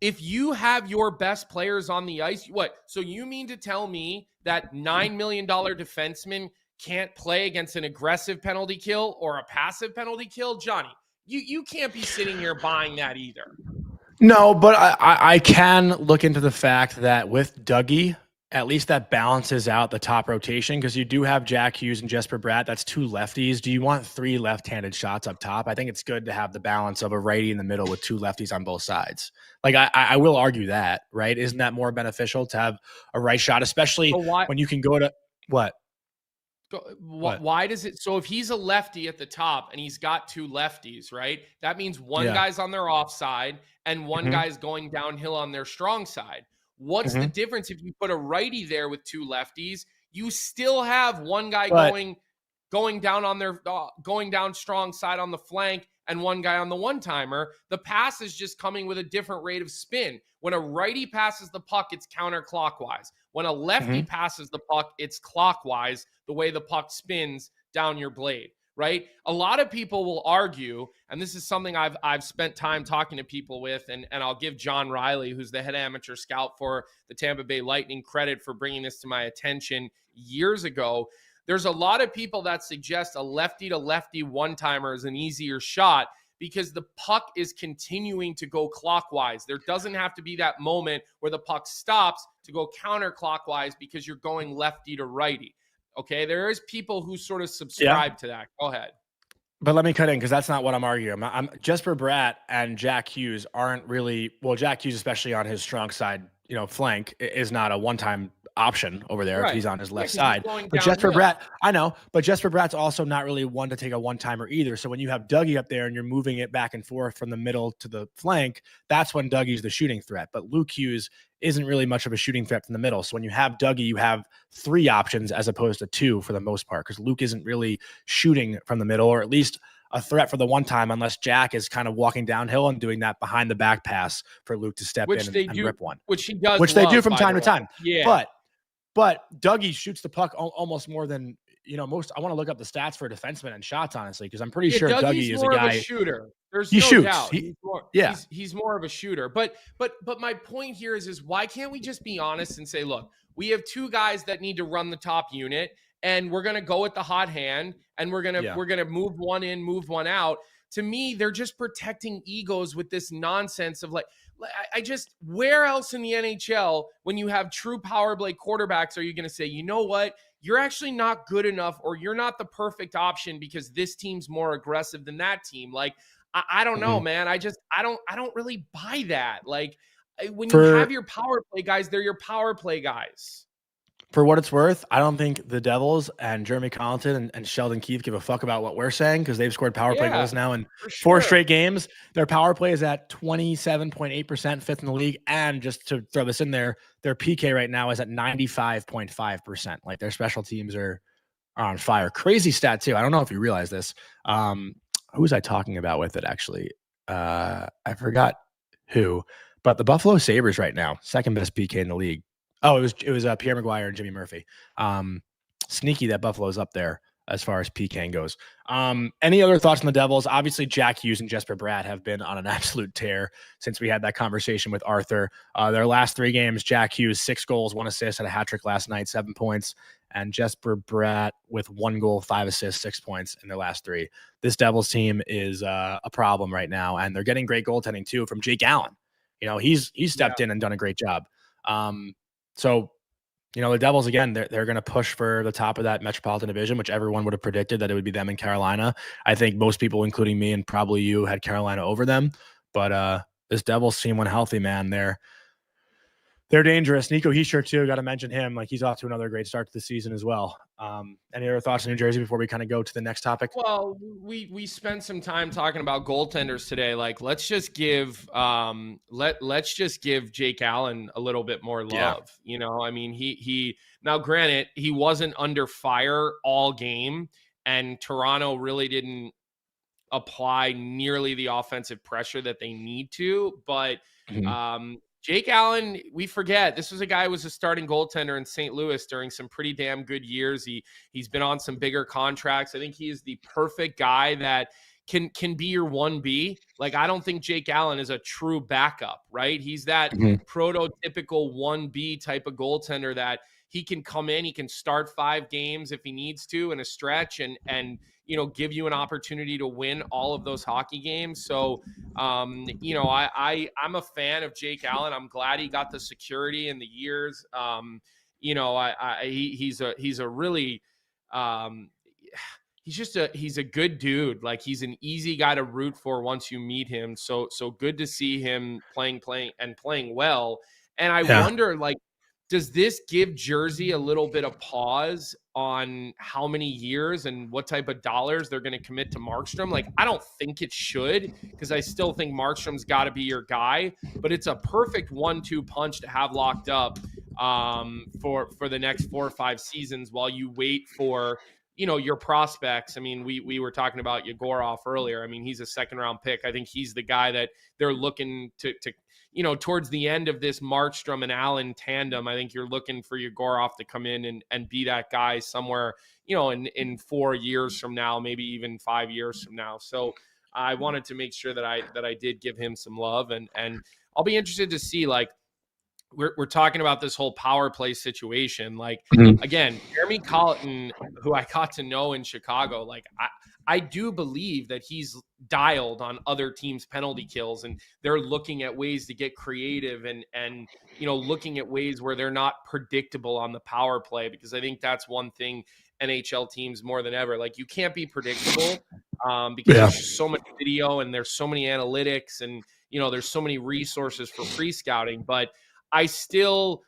if you have your best players on the ice, what? So you mean to tell me that $9 million defenseman can't play against an aggressive penalty kill or a passive penalty kill? Johnny, you can't be sitting here buying that either. No, but I can look into the fact that with Dougie, at least that balances out the top rotation because you do have Jack Hughes and Jesper Bratt. That's two lefties. Do you want three left-handed shots up top? I think it's good to have the balance of a righty in the middle with two lefties on both sides. Like I will argue that, right? Isn't that more beneficial to have a right shot, especially when you can go to what? Why does it? So if he's a lefty at the top and he's got two lefties, right? That means one guy's on their offside and one guy's going downhill on their strong side. What's the difference if you put a righty there with two lefties? You still have one guy going down on their going down strong side on the flank and one guy on the one-timer. The pass is just coming with a different rate of spin. When a righty passes the puck, it's counterclockwise. When a lefty passes the puck, it's clockwise, the way the puck spins down your blade, right? A lot of people will argue, and this is something I've spent time talking to people with, and I'll give John Riley, who's the head amateur scout for the Tampa Bay Lightning, credit for bringing this to my attention years ago. There's a lot of people that suggest a lefty-to-lefty one-timer is an easier shot because the puck is continuing to go clockwise. There doesn't have to be that moment where the puck stops to go counterclockwise because you're going lefty to righty. Okay, there is people who sort of subscribe to that. Go ahead. But let me cut in because that's not what I'm arguing. Jesper Bratt and Jack Hughes aren't really Jack Hughes, especially on his strong side, flank, is not a one-time option over there if he's on his left side. But Jesper Bratt, I know, but Jesper Bratt's also not really one to take a one-timer either. So when you have Dougie up there and you're moving it back and forth from the middle to the flank, that's when Dougie's the shooting threat. But Luke Hughes isn't really much of a shooting threat from the middle. So when you have Dougie, you have three options as opposed to two for the most part because Luke isn't really shooting from the middle, or at least a threat for the one time, unless Jack is kind of walking downhill and doing that behind the back pass for Luke to step in and rip one. Which he does. Which they do from time to time. Yeah. But Dougie shoots the puck almost more than most. I want to look up the stats for defensemen and shots, honestly, because I'm pretty sure Dougie is a guy. Of a shooter. There's he no shoots. doubt. He's more of a shooter. But my point here is why can't we just be honest and say, look, we have two guys that need to run the top unit, and we're gonna go with the hot hand, and we're gonna move one in, move one out. To me, they're just protecting egos with this nonsense of where else in the NHL, when you have true power play quarterbacks, are you going to say, you know what, you're actually not good enough, or you're not the perfect option because this team's more aggressive than that team? I don't know, man. I don't really buy that. When you have your power play guys, they're your power play guys. For what it's worth, I don't think the Devils and Jeremy Colleton and Sheldon Keefe give a fuck about what we're saying because they've scored power play goals now in 4 straight games. Their power play is at 27.8%, fifth in the league. And just to throw this in there, their PK right now is at 95.5%. Like, their special teams are on fire. Crazy stat, too. I don't know if you realize this. Who was I talking about with it, actually? I forgot who. But the Buffalo Sabres right now, second best PK in the league. Oh, it was Pierre McGuire and Jimmy Murphy. Sneaky that Buffalo's up there as far as PK goes. Any other thoughts on the Devils? Obviously, Jack Hughes and Jesper Bratt have been on an absolute tear since we had that conversation with Arthur. Their last 3 games, Jack Hughes, 6 goals, 1 assist, had a hat trick last night, 7 points. And Jesper Bratt with 1 goal, 5 assists, 6 points in their last 3. This Devils team is a problem right now, and they're getting great goaltending too from Jake Allen. He's stepped in and done a great job. So, the Devils, again, they're going to push for the top of that Metropolitan Division, which everyone would have predicted that it would be them and Carolina. I think most people, including me and probably you, had Carolina over them. But this Devils team, when healthy, man, they're dangerous. Nico Hischier, too, got to mention him. He's off to another great start to the season as well. Any other thoughts on New Jersey before we kind of go to the next topic? Well, we spent some time talking about goaltenders today. Let's just give let's just give Jake Allen a little bit more love. I mean, he now, granted, he wasn't under fire all game, and Toronto really didn't apply nearly the offensive pressure that they need to, but Jake Allen, we forget this was a guy who was a starting goaltender in St. Louis during some pretty damn good years. He's been on some bigger contracts. I think he is the perfect guy that can be your 1B. Like, I don't think Jake Allen is a true backup, right? He's that prototypical 1B type of goaltender that he can come in, he can start 5 games if he needs to in a stretch and give you an opportunity to win all of those hockey games. So I'm a fan of Jake Allen. I'm glad he got the security in the years. He's a really he's a good dude. Like, he's an easy guy to root for once you meet him. So good to see him playing well. And I wonder, like, does this give Jersey a little bit of pause on how many years and what type of dollars they're going to commit to Markstrom? Like, I don't think it should, because I still think Markstrom's got to be your guy, but it's a perfect 1-2 punch to have locked up for the next 4 or 5 seasons while you wait for, your prospects. I mean, we were talking about Yegorov earlier. I mean, he's a 2nd-round pick. I think he's the guy that they're looking to towards the end of this Markstrom and Allen tandem. I think you're looking for Yegorov to come in and be that guy somewhere, in 4 years from now, maybe even 5 years from now. So I wanted to make sure that I did give him some love, and I'll be interested to see, like, we're talking about this whole power play situation. Like, again, Jeremy Colleton, who I got to know in Chicago, like, I do believe that he's dialed on other teams' penalty kills, and they're looking at ways to get creative and looking at ways where they're not predictable on the power play, because I think that's one thing NHL teams more than ever, like, you can't be predictable because there's just so much video and there's so many analytics and there's so many resources for pre-scouting. But I still,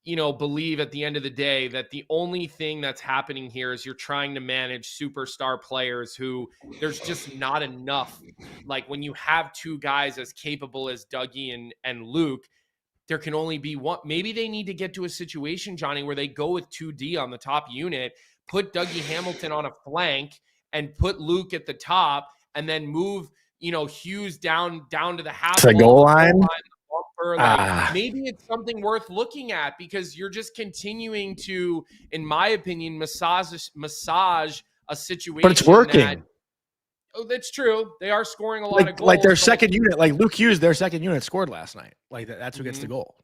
believe at the end of the day that the only thing that's happening here is you're trying to manage superstar players who there's just not enough. Like, when you have 2 guys as capable as Dougie and Luke, there can only be one. Maybe they need to get to a situation, Johnny, where they go with 2D on the top unit, put Dougie Hamilton on a flank and put Luke at the top, and then move, Hughes down to the half to the goal line. Maybe it's something worth looking at, because you're just continuing to, in my opinion, massage a situation. But it's working. That's true. They are scoring a lot of goals. Like, their second unit, like Luke Hughes, their second unit scored last night. Like, that's who gets the goal,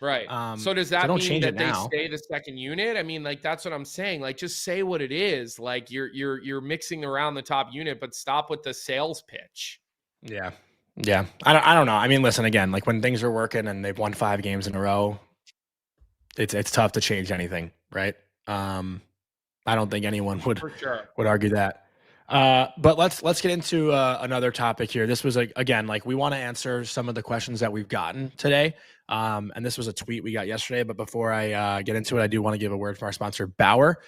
Right. So does that mean that they now. stay the second unit? I mean, like, that's what I'm saying. Like, just say what it is. Like, you're mixing around the top unit, but stop with the sales pitch. Yeah. Yeah. I don't know. I mean, listen, again, like, when things are working and they've won 5 games in a row, it's tough to change anything, right? I don't think anyone would argue that. But let's get into another topic here. This was again, like, we want to answer some of the questions that we've gotten today. And this was a tweet we got yesterday. But before I get into it, I do want to give a word from our sponsor, Bauer.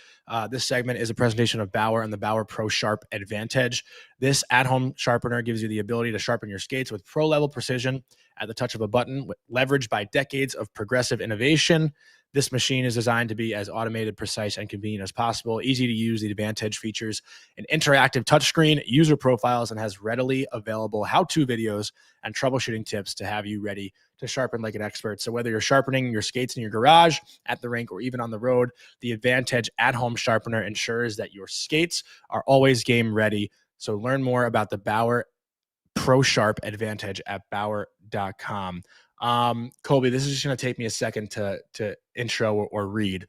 This segment is a presentation of Bauer and the Bauer Pro Sharp Advantage. This at-home sharpener gives you the ability to sharpen your skates with pro-level precision at the touch of a button, leveraged by decades of progressive innovation. This machine is designed to be as automated, precise, and convenient as possible. Easy to use, the Advantage features an interactive touchscreen, user profiles, and has readily available how-to videos and troubleshooting tips to have you ready to sharpen like an expert. So whether you're sharpening your skates in your garage, at the rink, or even on the road, the Advantage at-home sharpener ensures that your skates are always game ready. So learn more about the Bauer Pro Sharp Advantage at Bauer.com. Colby, this is just going to take me a second to intro or read.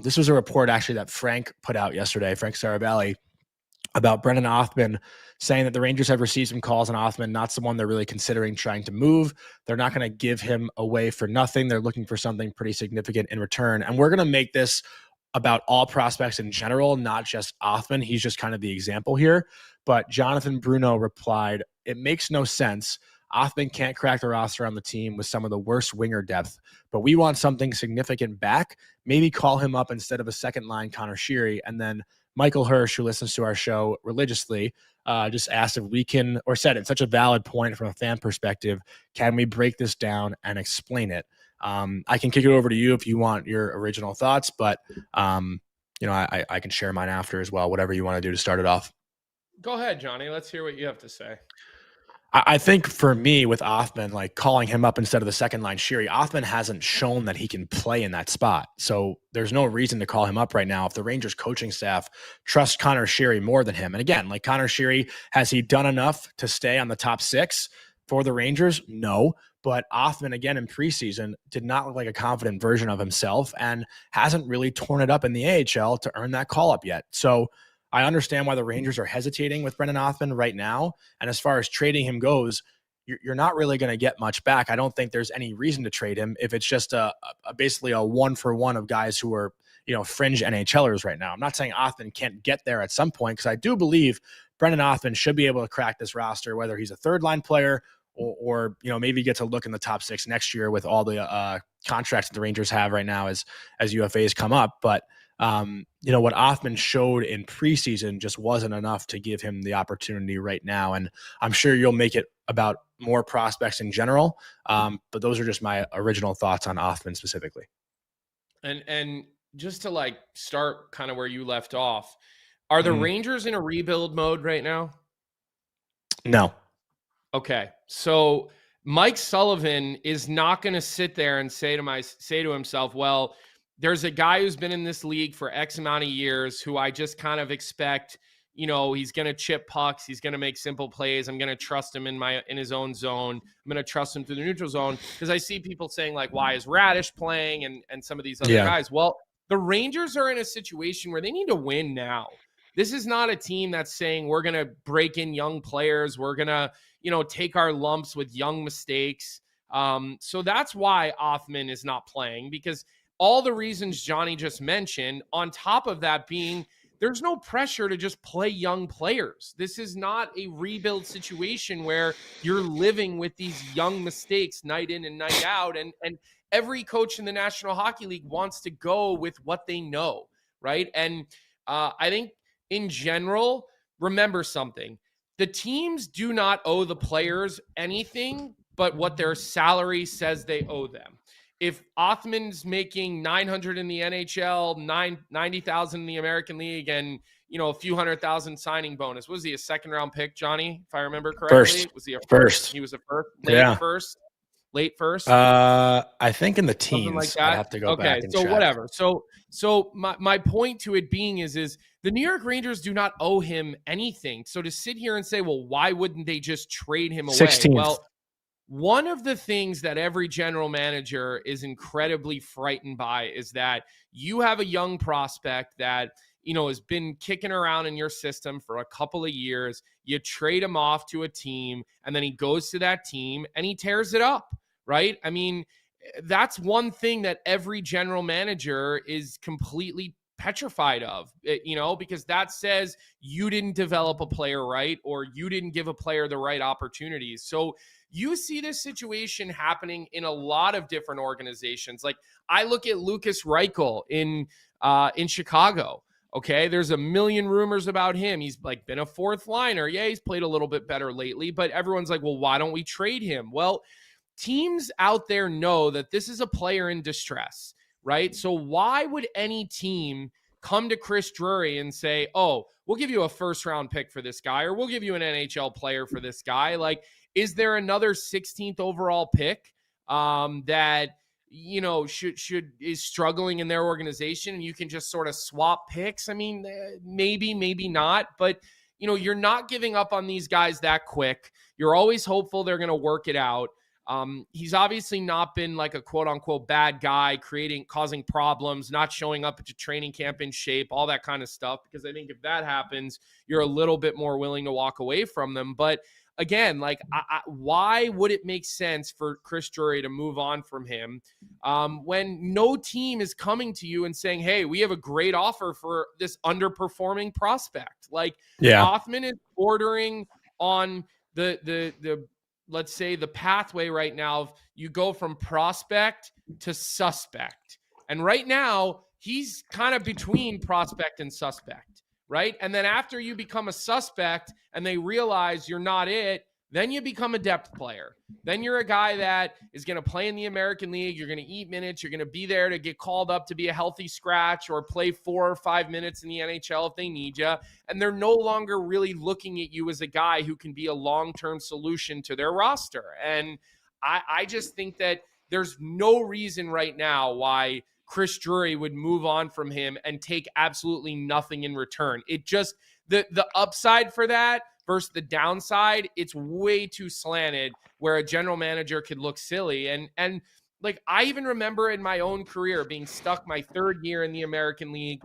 This was a report actually that Frank put out yesterday, Frank Saravalli, about Brennan Othmann, saying that the Rangers have received some calls on Othmann, not someone they're really considering trying to move. They're not going to give him away for nothing. They're looking for something pretty significant in return. And we're going to make this about all prospects in general, not just Othmann. He's just kind of the example here. But Jonathan Bruno replied, "It makes no sense. Othmann can't crack the roster on the team with some of the worst winger depth, but we want something significant back. Maybe call him up instead of a second line Connor Sheary." And then Michael Hirsch, who listens to our show religiously, just asked if we can, or said it's such a valid point from a fan perspective, can we break this down and explain it? I can kick it over to you if you want your original thoughts, but I can share mine after as well, whatever you want to do to start it off. Go ahead, Johnny. Let's hear what you have to say. I think for me with Othman, like calling him up instead of the second line Sheary, Othman hasn't shown that he can play in that spot. So there's no reason to call him up right now if the Rangers coaching staff trusts Connor Sheary more than him. And again, like Connor Sheary, has he done enough to stay on the top six for the Rangers? No. But Othman, again, in preseason, did not look like a confident version of himself and hasn't really torn it up in the AHL to earn that call up yet. So I understand why the Rangers are hesitating with Brendan Othman right now. And as far as trading him goes, you're not really going to get much back. I don't think there's any reason to trade him if it's just basically a 1-for-1 of guys who are, fringe NHLers right now. I'm not saying Othman can't get there at some point, because I do believe Brendan Othman should be able to crack this roster, whether he's a third line player or maybe gets a look in the top six next year with all the contracts that the Rangers have right now as UFAs come up. But what Othman showed in preseason just wasn't enough to give him the opportunity right now. And I'm sure you'll make it about more prospects in general. But those are just my original thoughts on Othman specifically. And just to start kind of where you left off, are the Rangers in a rebuild mode right now? No. Okay. So Mike Sullivan is not going to sit there and say to himself, well, there's a guy who's been in this league for X amount of years who I just kind of expect, he's going to chip pucks. He's going to make simple plays. I'm going to trust him in his own zone. I'm going to trust him through the neutral zone, because I see people saying why is Radish playing and some of these other guys? Well, the Rangers are in a situation where they need to win now. This is not a team that's saying we're going to break in young players. We're going to, take our lumps with young mistakes. So that's why Othman is not playing, because all the reasons Johnny just mentioned, on top of that being there's no pressure to just play young players. This is not a rebuild situation where you're living with these young mistakes night in and night out. And every coach in the National Hockey League wants to go with what they know, right? And I think in general, remember something. The teams do not owe the players anything but what their salary says they owe them. If Othman's making $900 in the NHL, $90,000 in the American League, and a few $100,000 signing bonus, was he a second round pick, Johnny? If I remember correctly, was he a first? He was a first, late first. I think in the teens. Something like that. I have to go back and check. Whatever. So my point to it being is the New York Rangers do not owe him anything. So to sit here and say, well, why wouldn't they just trade him away? 16th. Well, one of the things that every general manager is incredibly frightened by is that you have a young prospect that, has been kicking around in your system for a couple of years. You trade him off to a team, and then he goes to that team and he tears it up, right? I mean, that's one thing that every general manager is completely petrified of, because that says you didn't develop a player right, or you didn't give a player the right opportunities. So you see this situation happening in a lot of different organizations. Like I look at Lucas Reichel in Chicago. Okay, there's a million rumors about him. He's been a fourth liner. Yeah, he's played a little bit better lately, but everyone's like, well, why don't we trade him? Well, teams out there know that this is a player in distress, right? So why would any team come to Chris Drury and say, oh, we'll give you a first round pick for this guy, or we'll give you an NHL player for this guy? Is there another 16th overall pick that is struggling in their organization, and you can just sort of swap picks? I mean, maybe not, but you're not giving up on these guys that quick. You're always hopeful they're going to work it out. He's obviously not been like a quote unquote bad guy, causing problems, not showing up at your training camp in shape, all that kind of stuff, because I think if that happens, you're a little bit more willing to walk away from them. But again, why would it make sense for Chris Drury to move on from him when no team is coming to you and saying, hey, we have a great offer for this underperforming prospect? Othman is bordering on the let's say the pathway right now of you go from prospect to suspect. And right now he's kind of between prospect and suspect. Right. And then after you become a suspect and they realize you're not it, then you become a depth player. Then you're a guy that is going to play in the American League. You're going to eat minutes. You're going to be there to get called up to be a healthy scratch or play 4 or 5 minutes in the NHL if they need you. And they're no longer really looking at you as a guy who can be a long-term solution to their roster. And I just think that there's no reason right now why Chris Drury would move on from him and take absolutely nothing in return. It just, the upside for that versus the downside, it's way too slanted where a general manager could look silly. And like, I even remember in my own career being stuck my 3rd year in the American League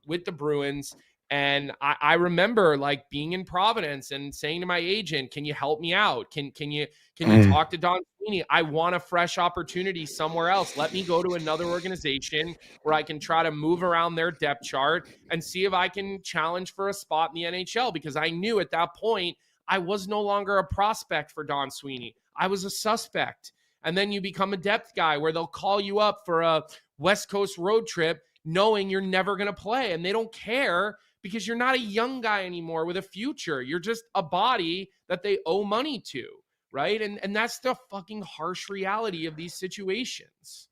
with the Bruins. And I remember like being in Providence and saying to my agent, can you help me out? Can you talk to Don Sweeney? I want a fresh opportunity somewhere else. Let me go to another organization where I can try to move around their depth chart and see if I can challenge for a spot in the NHL, because I knew at that point I was no longer a prospect for Don Sweeney. I was a suspect. And then you become a depth guy where they'll call you up for a West Coast road trip knowing you're never going to play, and they don't care because you're not a young guy anymore with a future. You're just a body that they owe money to, right? And that's the fucking harsh reality of these situations.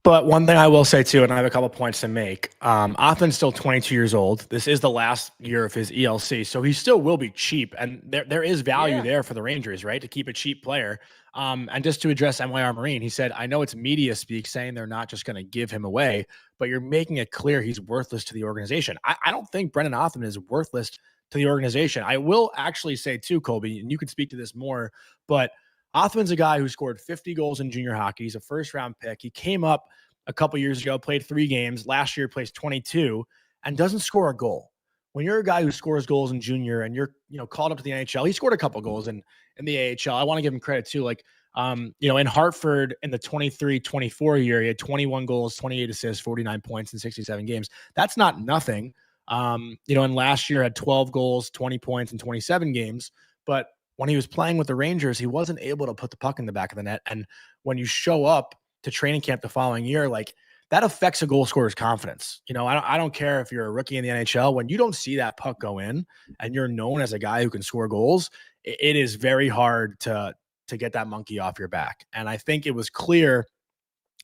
But one thing I will say too, and I have a couple points to make. Othman's still 22 years old. This is the last year of his ELC, so he still will be cheap, and there is value there for the Rangers, right, to keep a cheap player. And just to address MYR Marine, he said, I know it's media speak saying they're not just going to give him away, but you're making it clear he's worthless to the organization. I don't think Brendan Othman is worthless to the organization. I will actually say too, Colby, and you can speak to this more, but Othman's a guy who scored 50 goals in junior hockey. He's a first-round pick. He came up a couple years ago, played 3 games. Last year, plays 22 and doesn't score a goal. When you're a guy who scores goals in junior and you're, called up to the NHL, he scored a couple goals in the AHL. I want to give him credit too. Like, in Hartford in the 23-24 year, he had 21 goals, 28 assists, 49 points in 67 games. That's not nothing. And last year had 12 goals, 20 points in 27 games. But when he was playing with the Rangers, he wasn't able to put the puck in the back of the net. And when you show up to training camp the following year, like, that affects a goal scorer's confidence. I don't care if you're a rookie in the NHL. When you don't see that puck go in and you're known as a guy who can score goals, it is very hard to get that monkey off your back. And I think it was clear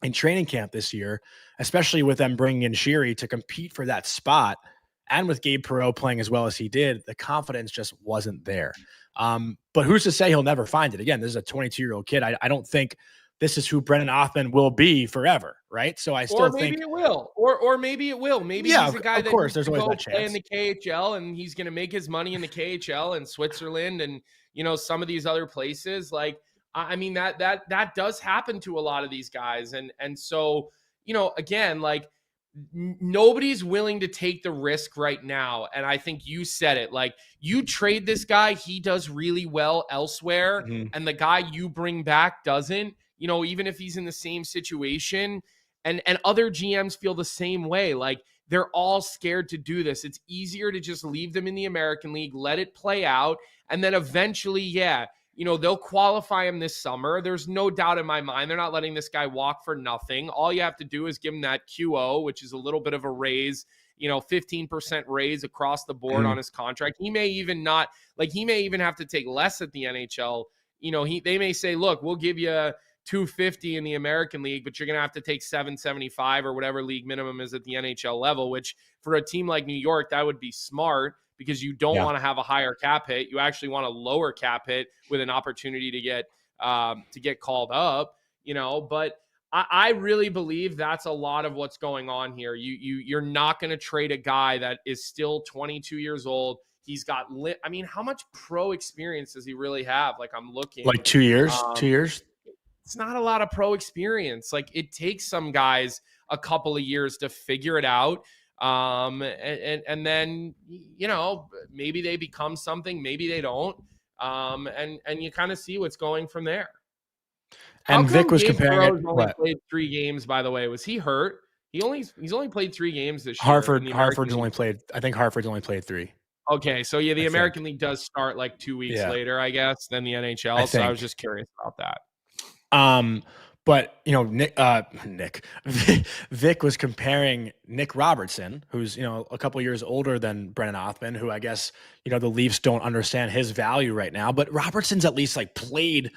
in training camp this year, especially with them bringing in Sheary to compete for that spot, and with Gabe Perreault playing as well as he did, the confidence just wasn't there. But who's to say he'll never find it? Again, this is a 22-year-old kid. I don't think this is who Brendan Othman will be forever, right? So I still think it will, or maybe it will. Maybe he's a guy that course, there's always that chance. Play in the KHL, and he's going to make his money in the KHL and Switzerland, and some of these other places. Like, I mean, that does happen to a lot of these guys, and so again, like, nobody's willing to take the risk right now. And I think you said it, like, you trade this guy, he does really well elsewhere, and the guy you bring back doesn't. Even if he's in the same situation, and other GMs feel the same way, like, they're all scared to do this. It's easier to just leave them in the American League, let it play out, and then eventually, they'll qualify him this summer. There's no doubt in my mind they're not letting this guy walk for nothing. All you have to do is give him that QO, which is a little bit of a raise, 15% raise across the board on his contract. He may even have to take less at the NHL. They may say, look, we'll give you $250 in the American League, but you're going to have to take $775 or whatever league minimum is at the NHL level, which for a team like New York, that would be smart, because you don't want to have a higher cap hit. You actually want a lower cap hit with an opportunity to get called up, but I really believe that's a lot of what's going on here. You're not going to trade a guy that is still 22 years old. He's got how much pro experience does he really have? Like, I'm looking, like 2 years, 2 years. It's not a lot of pro experience. Like, it takes some guys a couple of years to figure it out. And then, maybe they become something, maybe they don't. And you kind of see what's going from there. And Vic was comparing it. Only played 3 games, by the way. Was he hurt? He's only played 3 games this year. Hartford's only played 3. Okay, so the American League does start like 2 weeks later, I guess, than the NHL. So I was just curious about that. But Vic was comparing Nick Robertson, who's a couple years older than Brennan Othman, who I guess the Leafs don't understand his value right now. But Robertson's at least like played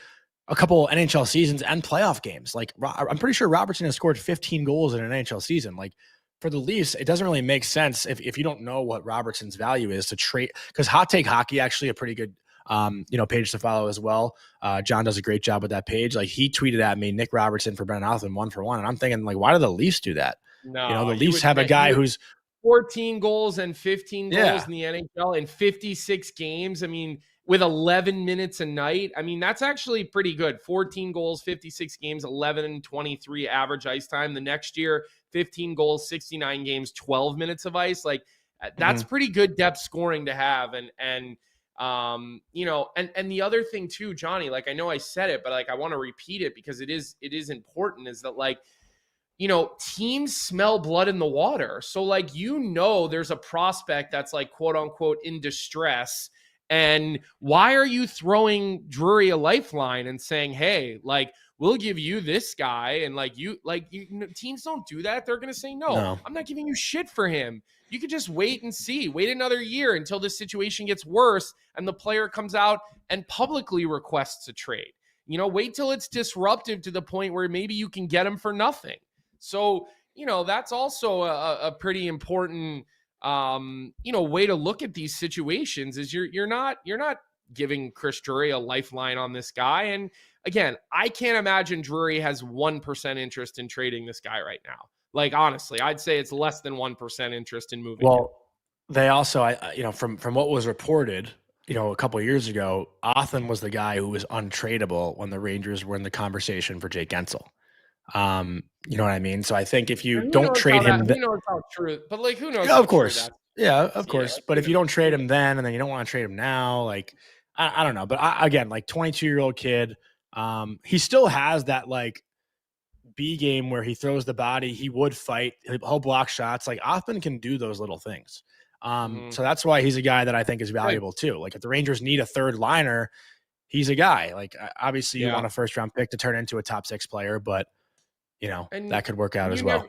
a couple NHL seasons and playoff games. Like I'm pretty sure Robertson has scored 15 goals in an NHL season. Like for the Leafs, it doesn't really make sense if you don't know what Robertson's value is to trade, because Hot Take Hockey actually a pretty good page to follow as well. John does a great job with that page. Like he tweeted at me, Nick Robertson for Brennan Othman 1-for-1. And I'm thinking like, why do the Leafs do that? No, the Leafs have a guy who's 14 goals and 15 goals in the NHL in 56 games. I mean, with 11 minutes a night. I mean, that's actually pretty good. 14 goals, 56 games, 11 and 23 average ice time. The next year, 15 goals, 69 games, 12 minutes of ice. Like that's pretty good depth scoring to have. And the other thing too, Johnny, like I know I said it, but like I want to repeat it because it is important, is that like, teams smell blood in the water. So like, there's a prospect that's like quote unquote in distress. And why are you throwing Drury a lifeline and saying, hey, like, we'll give you this guy? And teams don't do that. They're going to say, no, I'm not giving you shit for him. You could just wait and see, wait another year until this situation gets worse and the player comes out and publicly requests a trade. Wait till it's disruptive to the point where maybe you can get him for nothing. So, that's also a pretty important way to look at these situations. Is you're not giving Chris Drury a lifeline on this guy. And again, I can't imagine Drury has 1% interest in trading this guy right now. Like, honestly, I'd say it's less than 1% interest in moving him. They also, from what was reported, a couple of years ago, Othman was the guy who was untradeable when the Rangers were in the conversation for Jake Gensel. You know what I mean? So I think if you don't trade him, who knows how true, but like, who knows? Yeah, of course. Yeah, of course. But if you don't trade him then, and then you don't want to trade him now, like, I don't know. But again, like 22-year-old kid, he still has that like B game where he throws the body. He would fight. He'll block shots. Like Othman can do those little things. So that's why he's a guy that I think is valuable too. Like if the Rangers need a third liner, he's a guy. Like obviously you want a first round pick to turn into a top 6 player, but that could work out as well.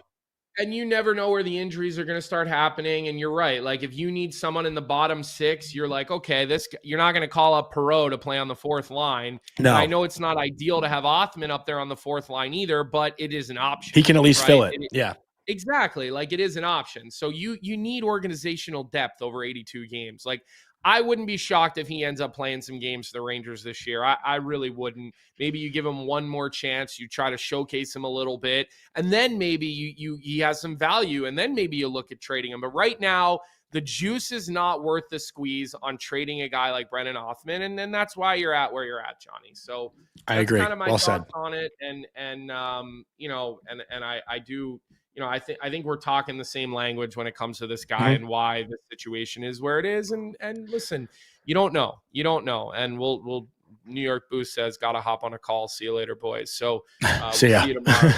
And you never know where the injuries are going to start happening. And you're right. Like if you need someone in the bottom 6, you're like, okay, you're not going to call up Perreault to play on the 4th line. No, and I know it's not ideal to have Othman up there on the 4th line either, but it is an option. He can at least fill it. Yeah, exactly. Like it is an option. So you need organizational depth over 82 games. Like I wouldn't be shocked if he ends up playing some games for the Rangers this year. I really wouldn't. Maybe you give him one more chance. You try to showcase him a little bit, and then maybe he has some value, and then maybe you look at trading him. But right now, the juice is not worth the squeeze on trading a guy like Brennan Othman, and then that's why you're at where you're at, Johnny. So I agree. Kind of my well thoughts said. on it, and I do. I think we're talking the same language when it comes to this guy and why this situation is where it is. And listen, you don't know, and we'll New York Boost says, gotta hop on a call. See you later, boys. So see ya. See you tomorrow.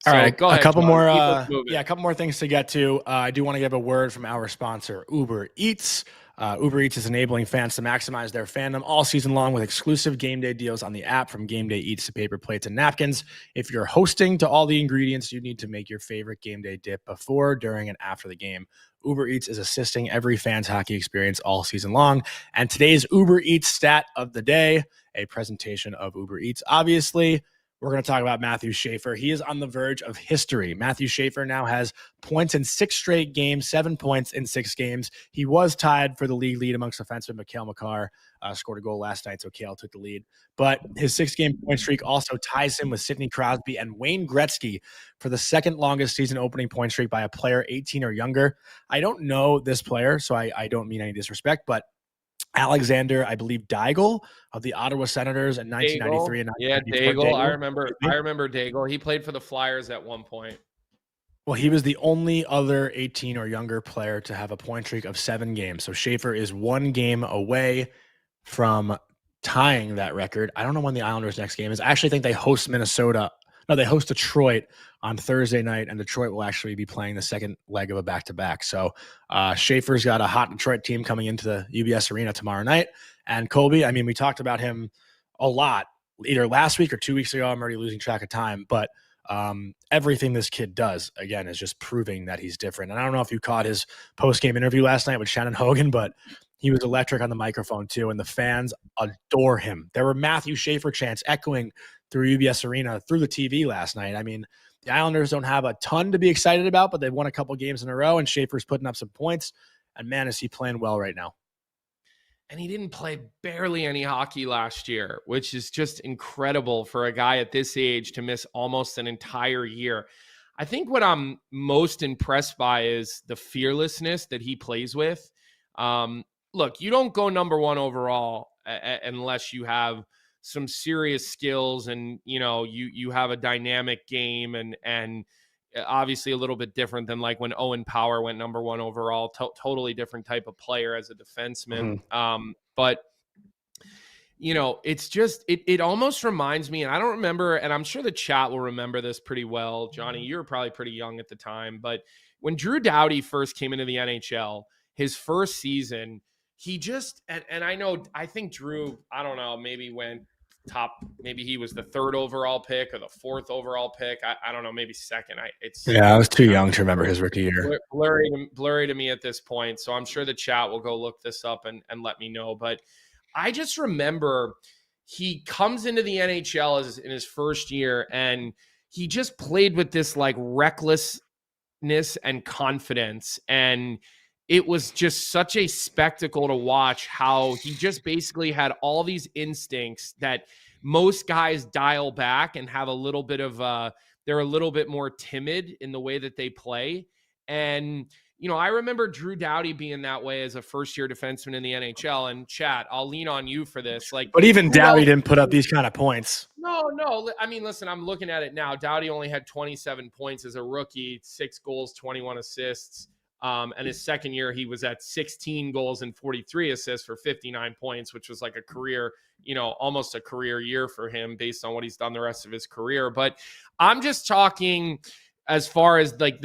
All right, go ahead, a couple John. more. A couple more things to get to. I do want to give a word from our sponsor, Uber Eats. Uber Eats is enabling fans to maximize their fandom all season long with exclusive game day deals on the app, from game day eats to paper plates and napkins. If you're hosting to all the ingredients you need to make your favorite game day dip before, during, and after the game, Uber Eats is assisting every fan's hockey experience all season long. And today's Uber Eats stat of the day, a presentation of Uber Eats, obviously. We're going to talk about Matthew Schaefer. He is on the verge of history. Matthew Schaefer now has points in 6 straight games, 7 points in 6 games. He was tied for the league lead amongst defensemen. Cale Makar scored a goal last night, so Cale took the lead. But his 6-game point streak also ties him with Sidney Crosby and Wayne Gretzky for the second longest season opening point streak by a player 18 or younger. I don't know this player, so I don't mean any disrespect, but Alexander, I believe, Daigle of the Ottawa Senators in 1993 and 1994. Yeah, Daigle. I remember Daigle. He played for the Flyers at one point. Well, he was the only other 18 or younger player to have a point streak of 7 games. So Schaefer is 1 game away from tying that record. I don't know when the Islanders' next game is. I actually think they host Minnesota. No, they host Detroit on Thursday night, and Detroit will actually be playing the second leg of a back-to-back. So Schaefer's got a hot Detroit team coming into the UBS Arena tomorrow night. And Colby, I mean, we talked about him a lot either last week or 2 weeks ago. I'm already losing track of time, but everything this kid does, again, is just proving that he's different. And I don't know if you caught his post-game interview last night with Shannon Hogan, but he was electric on the microphone too, and the fans adore him. There were Matthew Schaefer chants echoing through UBS Arena through the TV last night. I mean, the Islanders don't have a ton to be excited about, but they've won a couple games in a row, and Schaefer's putting up some points. And man, is he playing well right now. And he didn't play barely any hockey last year, which is just incredible for a guy at this age to miss almost an entire year. I think what I'm most impressed by is the fearlessness that he plays with. Look, you don't go number one overall unless you have some serious skills and, you know, you have a dynamic game and obviously a little bit different than like when Owen Power went number one overall, totally different type of player as a defenseman. But you know, it's just, it almost reminds me, and I don't remember, and I'm sure the chat will remember this pretty well. Johnny, you were probably pretty young at the time, but when Drew Doughty first came into the NHL, his first season, he just, and I think Drew, I don't know, maybe went maybe he was the third overall pick or the fourth overall pick. I don't know, maybe second. I was too young to remember his rookie year. Blurry to me at this point. So I'm sure the chat will go look this up and let me know. But I just remember he comes into the NHL in his first year, and he just played with this like recklessness and confidence. And it was just such a spectacle to watch how he just basically had all these instincts that most guys dial back and have a little bit of, they're a little bit more timid in the way that they play. And, you know, I remember Drew Doughty being that way as a first-year defenseman in the NHL. And chat, I'll lean on you for this. Like, but even Doughty didn't put up these kind of points. No. I mean, listen, I'm looking at it now. Doughty only had 27 points as a rookie, 6 goals, 21 assists. And his second year, he was at 16 goals and 43 assists for 59 points, which was like a career, you know, almost a career year for him based on what he's done the rest of his career. But I'm just talking as far as like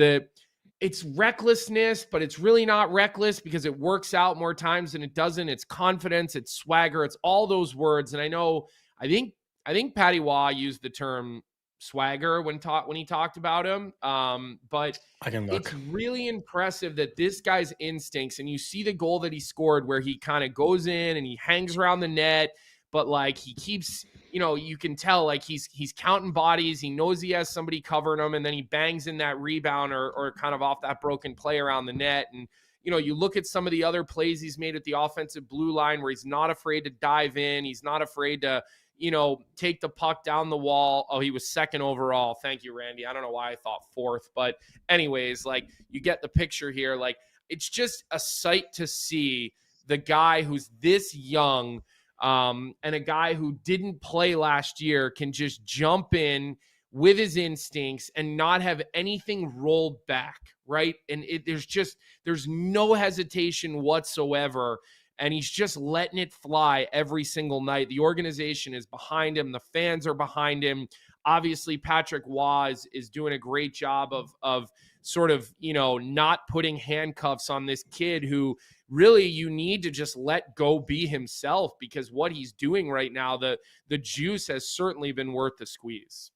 it's recklessness, but it's really not reckless because it works out more times than it doesn't. It's confidence, it's swagger, it's all those words. And I think Patty Waugh used the term swagger when he talked about him. But I can look. It's really impressive that this guy's instincts, and you see the goal that he scored where he kind of goes in and he hangs around the net, but like he keeps, you know, you can tell like he's counting bodies. He knows he has somebody covering him, and then he bangs in that rebound or kind of off that broken play around the net. And, you know, you look at some of the other plays he's made at the offensive blue line where he's not afraid to dive in. He's not afraid to, you know, take the puck down the wall. Oh, he was second overall. Thank you, Randy. I don't know why I thought fourth, but anyways, like you get the picture here. Like it's just a sight to see the guy who's this young and a guy who didn't play last year can just jump in with his instincts and not have anything rolled back, right? And there's no hesitation whatsoever. And he's just letting it fly every single night. The organization is behind him. The fans are behind him. Obviously, Patrick Waugh is doing a great job of sort of, you know, not putting handcuffs on this kid who really you need to just let go be himself, because what he's doing right now, the juice has certainly been worth the squeeze.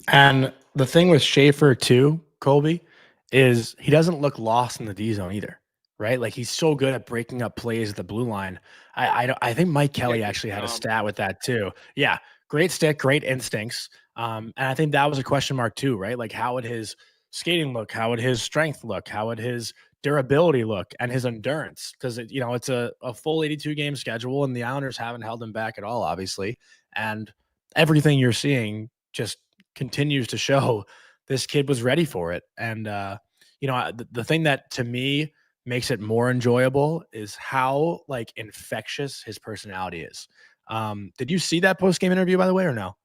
And the thing with Schaefer too, Colby, is he doesn't look lost in the D zone either. Right? Like he's so good at breaking up plays at the blue line. I think Mike Kelly actually had a stat with that too. Yeah. Great stick, great instincts. And I think that was a question mark too, right? Like how would his skating look? How would his strength look? How would his durability look and his endurance? Because you know, it's a full 82 game schedule and the Islanders haven't held him back at all, obviously. And everything you're seeing just continues to show this kid was ready for it. And, you know, the thing that to me makes it more enjoyable is how like infectious his personality is. Did you see that post-game interview, by the way, or no?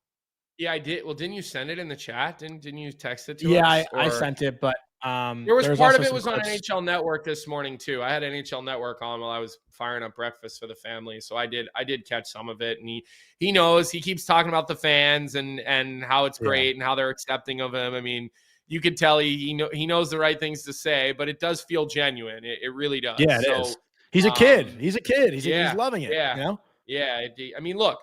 Yeah, I did. Well, didn't you send it in the chat? Didn't you text it to us? us? I sent it, but there was part of it was on NHL Network this morning too. I had NHL Network on while I was firing up breakfast for the family, so I did catch some of it. And he knows, he keeps talking about the fans and how it's great and how they're accepting of him. I mean, you could tell he knows the right things to say, but it does feel genuine. It really does. Yeah, it is. He's a kid. He's loving it. Yeah. You know? Yeah. I mean, look,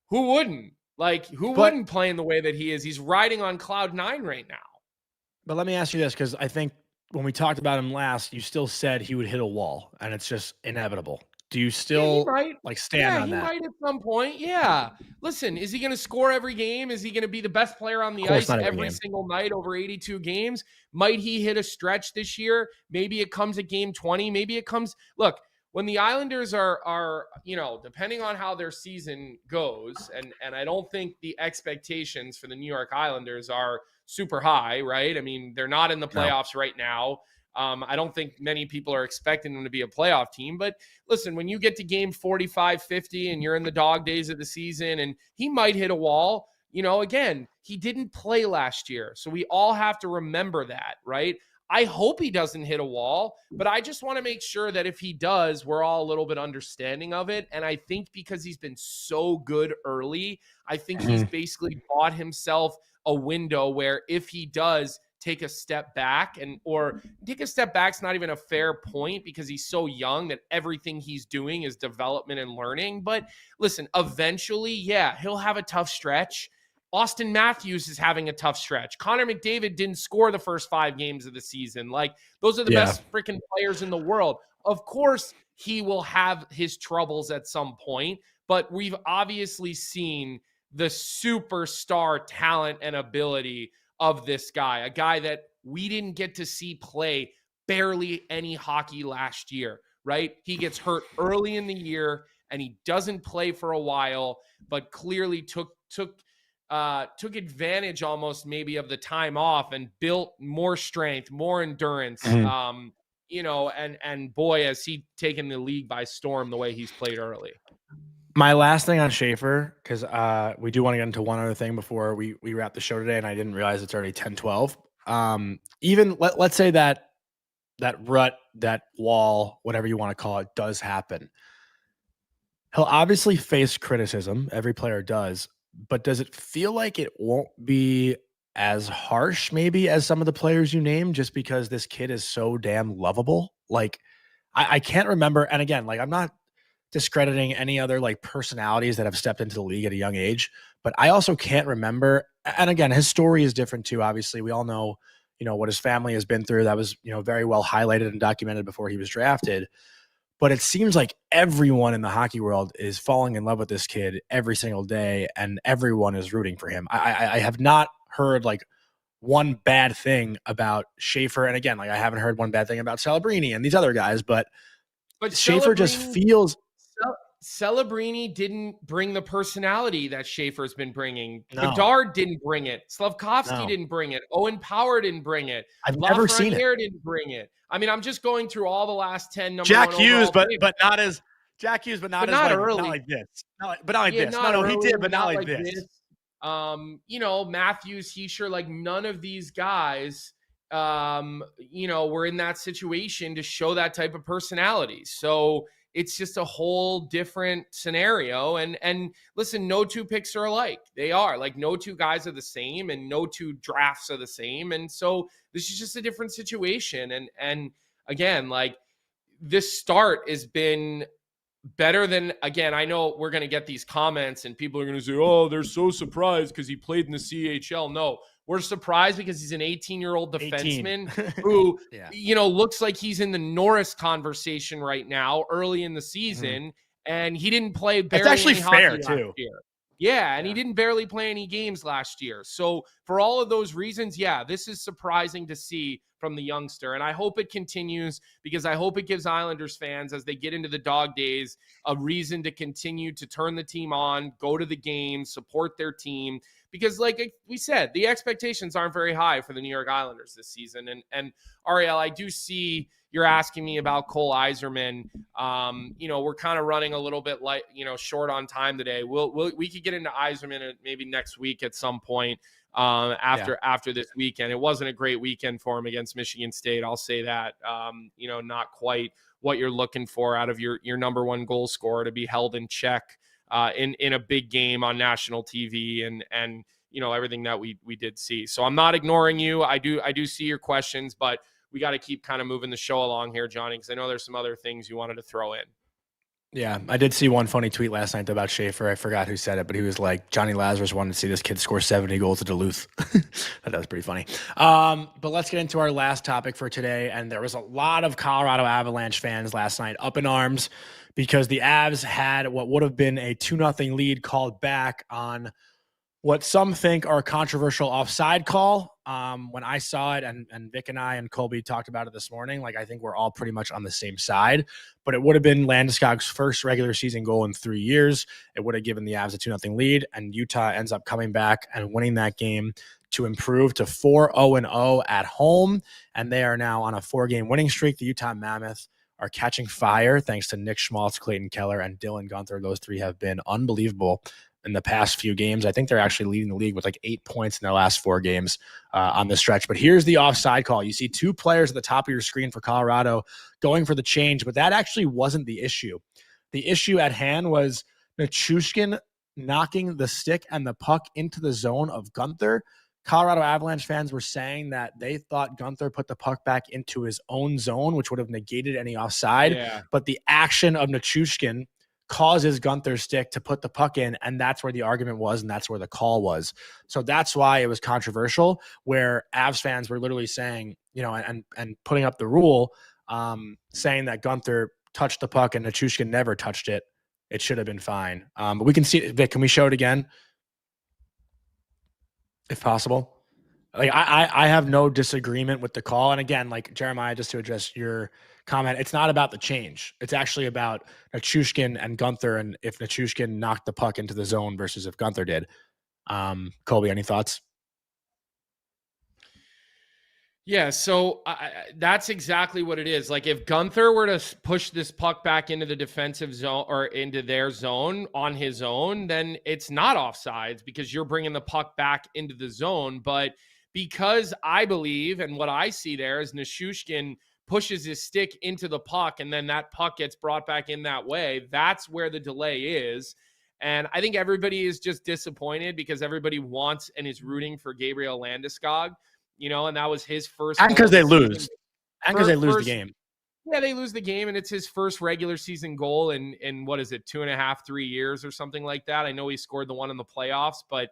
who wouldn't? Like, who But- wouldn't play in the way that he is? He's riding on cloud 9 right now. But let me ask you this, because I think when we talked about him last, you still said he would hit a wall, and it's just inevitable. Do you Yeah, he still might. like stand Yeah, on he that? might at some point. Yeah. Listen, is he going to score every game? Is he going to be the best player on the Of course ice not every every game. single night over 82 games? Might he hit a stretch this year? Maybe it comes at game 20. Maybe it comes. Look, when the Islanders are depending on how their season goes, and I don't think the expectations for the New York Islanders are super high, right? I mean, they're not in the No. playoffs right now. I don't think many people are expecting them to be a playoff team, but listen, when you get to game 45, 50 and you're in the dog days of the season and he might hit a wall, again, he didn't play last year. So we all have to remember that, right? I hope he doesn't hit a wall, but I just want to make sure that if he does, we're all a little bit understanding of it. And I think because he's been so good early, I think he's basically bought himself a window where if he does take a step back or take a step back's not even a fair point because he's so young that everything he's doing is development and learning. But listen, eventually, yeah, he'll have a tough stretch. Austin Matthews is having a tough stretch. Connor McDavid didn't score the first 5 games of the season. Like, those are the best freaking players in the world. Of course, he will have his troubles at some point, but we've obviously seen the superstar talent and ability of this guy, a guy that we didn't get to see play barely any hockey last year, right? He gets hurt early in the year and he doesn't play for a while, but clearly took advantage almost maybe of the time off and built more strength, more endurance. And boy, has he taken the league by storm the way he's played early. My last thing on Schaefer, because we do want to get into one other thing before we wrap the show today, and I didn't realize it's already 10:12. Even let's say that rut, that wall, whatever you want to call it, does happen. He'll obviously face criticism. Every player does. But does it feel like it won't be as harsh maybe as some of the players you named just because this kid is so damn lovable? Like, I can't remember. And again, like, I'm not discrediting any other like personalities that have stepped into the league at a young age, but I also can't remember. And again, his story is different too. Obviously, we all know, what his family has been through. That was, very well highlighted and documented before he was drafted. But it seems like everyone in the hockey world is falling in love with this kid every single day, and everyone is rooting for him. I have not heard like one bad thing about Schaefer. And again, like, I haven't heard one bad thing about Celebrini and these other guys, but Schaefer just feels. Celebrini didn't bring the personality that Schaefer's been bringing. No. Bedard didn't bring it. Slavkovsky No. didn't bring it. Owen Power didn't bring it. I've never seen it. Lafreniere didn't bring it. I mean, I'm just going through all the last 10 number Jack one Hughes, overall but not as Jack Hughes, but not as like, early. not like this. But not like Yeah, this. not No, early, he did, but not like this. Matthews, Hischier, like none of these guys, were in that situation to show that type of personality. So it's just a whole different scenario. And listen, no two picks are alike. They are like no two guys are the same and no two drafts are the same. And so this is just a different situation. And again, like this start has been better than, again, I know we're going to get these comments and people are going to say, oh, they're so surprised because he played in the CHL. No, we're surprised because he's an 18-year-old defenseman who, looks like he's in the Norris conversation right now early in the season. And he didn't play barely. It's actually fair too. Last year. Yeah, and he didn't barely play any games last year. So for all of those reasons, this is surprising to see from the youngster. And I hope it continues because I hope it gives Islanders fans, as they get into the dog days, a reason to continue to turn the team on, go to the games, support their team. Because like we said, the expectations aren't very high for the New York Islanders this season. And Ariel, I do see you're asking me about Cole Yzerman. We're kind of running a little bit short on time today. We could get into Yzerman maybe next week at some point after this weekend. It wasn't a great weekend for him against Michigan State. I'll say that. Not quite what you're looking for out of your number one goal scorer to be held in check in a big game on national TV and everything that we did see. So I'm not ignoring you. I do see your questions, but we got to keep kind of moving the show along here, Johnny, because I know there's some other things you wanted to throw in. Yeah, I did see one funny tweet last night about Schaefer. I forgot who said it, but he was like, Johnny Lazarus wanted to see this kid score 70 goals at Duluth. That was pretty funny. But let's get into our last topic for today. And there was a lot of Colorado Avalanche fans last night up in arms because the Avs had what would have been a 2-0 lead called back on what some think are a controversial offside call. When I saw it, and Vic and I and Colby talked about it this morning, like I think we're all pretty much on the same side. But it would have been Landeskog's first regular season goal in 3 years. It would have given the Avs a 2-0 lead, and Utah ends up coming back and winning that game to improve to 4-0-0 at home. And they are now on a 4-game winning streak. The Utah Mammoth are catching fire thanks to Nick Schmaltz, Clayton Keller, and Dylan Guenther. Those three have been unbelievable in the past few games. I think they're actually leading the league with like 8 points in their last 4 games on the stretch. But here's the offside call. You see 2 players at the top of your screen for Colorado going for the change, but that actually wasn't the issue. The issue at hand was Nichushkin knocking the stick and the puck into the zone of Guenther. Colorado Avalanche fans were saying that they thought Guenther put the puck back into his own zone, which would have negated any offside. Yeah. But the action of Nichushkin causes Gunther's stick to put the puck in, and that's where the argument was, and that's where the call was. So that's why it was controversial, where Avs fans were literally saying, and putting up the rule, saying that Guenther touched the puck and Nichushkin never touched it. It should have been fine. But we can see, Vic, can we show it again? If possible. Like I have no disagreement with the call. And again, like Jeremiah, just to address your comment, it's not about the change. It's actually about Nichushkin and Guenther, and if Nichushkin knocked the puck into the zone versus if Guenther did. Colby, any thoughts? Yeah, so that's exactly what it is. Like if Guenther were to push this puck back into the defensive zone or into their zone on his own, then it's not offsides because you're bringing the puck back into the zone. But because I believe, and what I see there is Nichushkin pushes his stick into the puck and then that puck gets brought back in that way, that's where the delay is. And I think everybody is just disappointed because everybody wants and is rooting for Gabriel Landeskog. And that was his first. And because they lose. And because they lose the game. Yeah, they lose the game, and it's his first regular season goal in what is it, 2.5, 3 years or something like that. I know he scored the one in the playoffs, but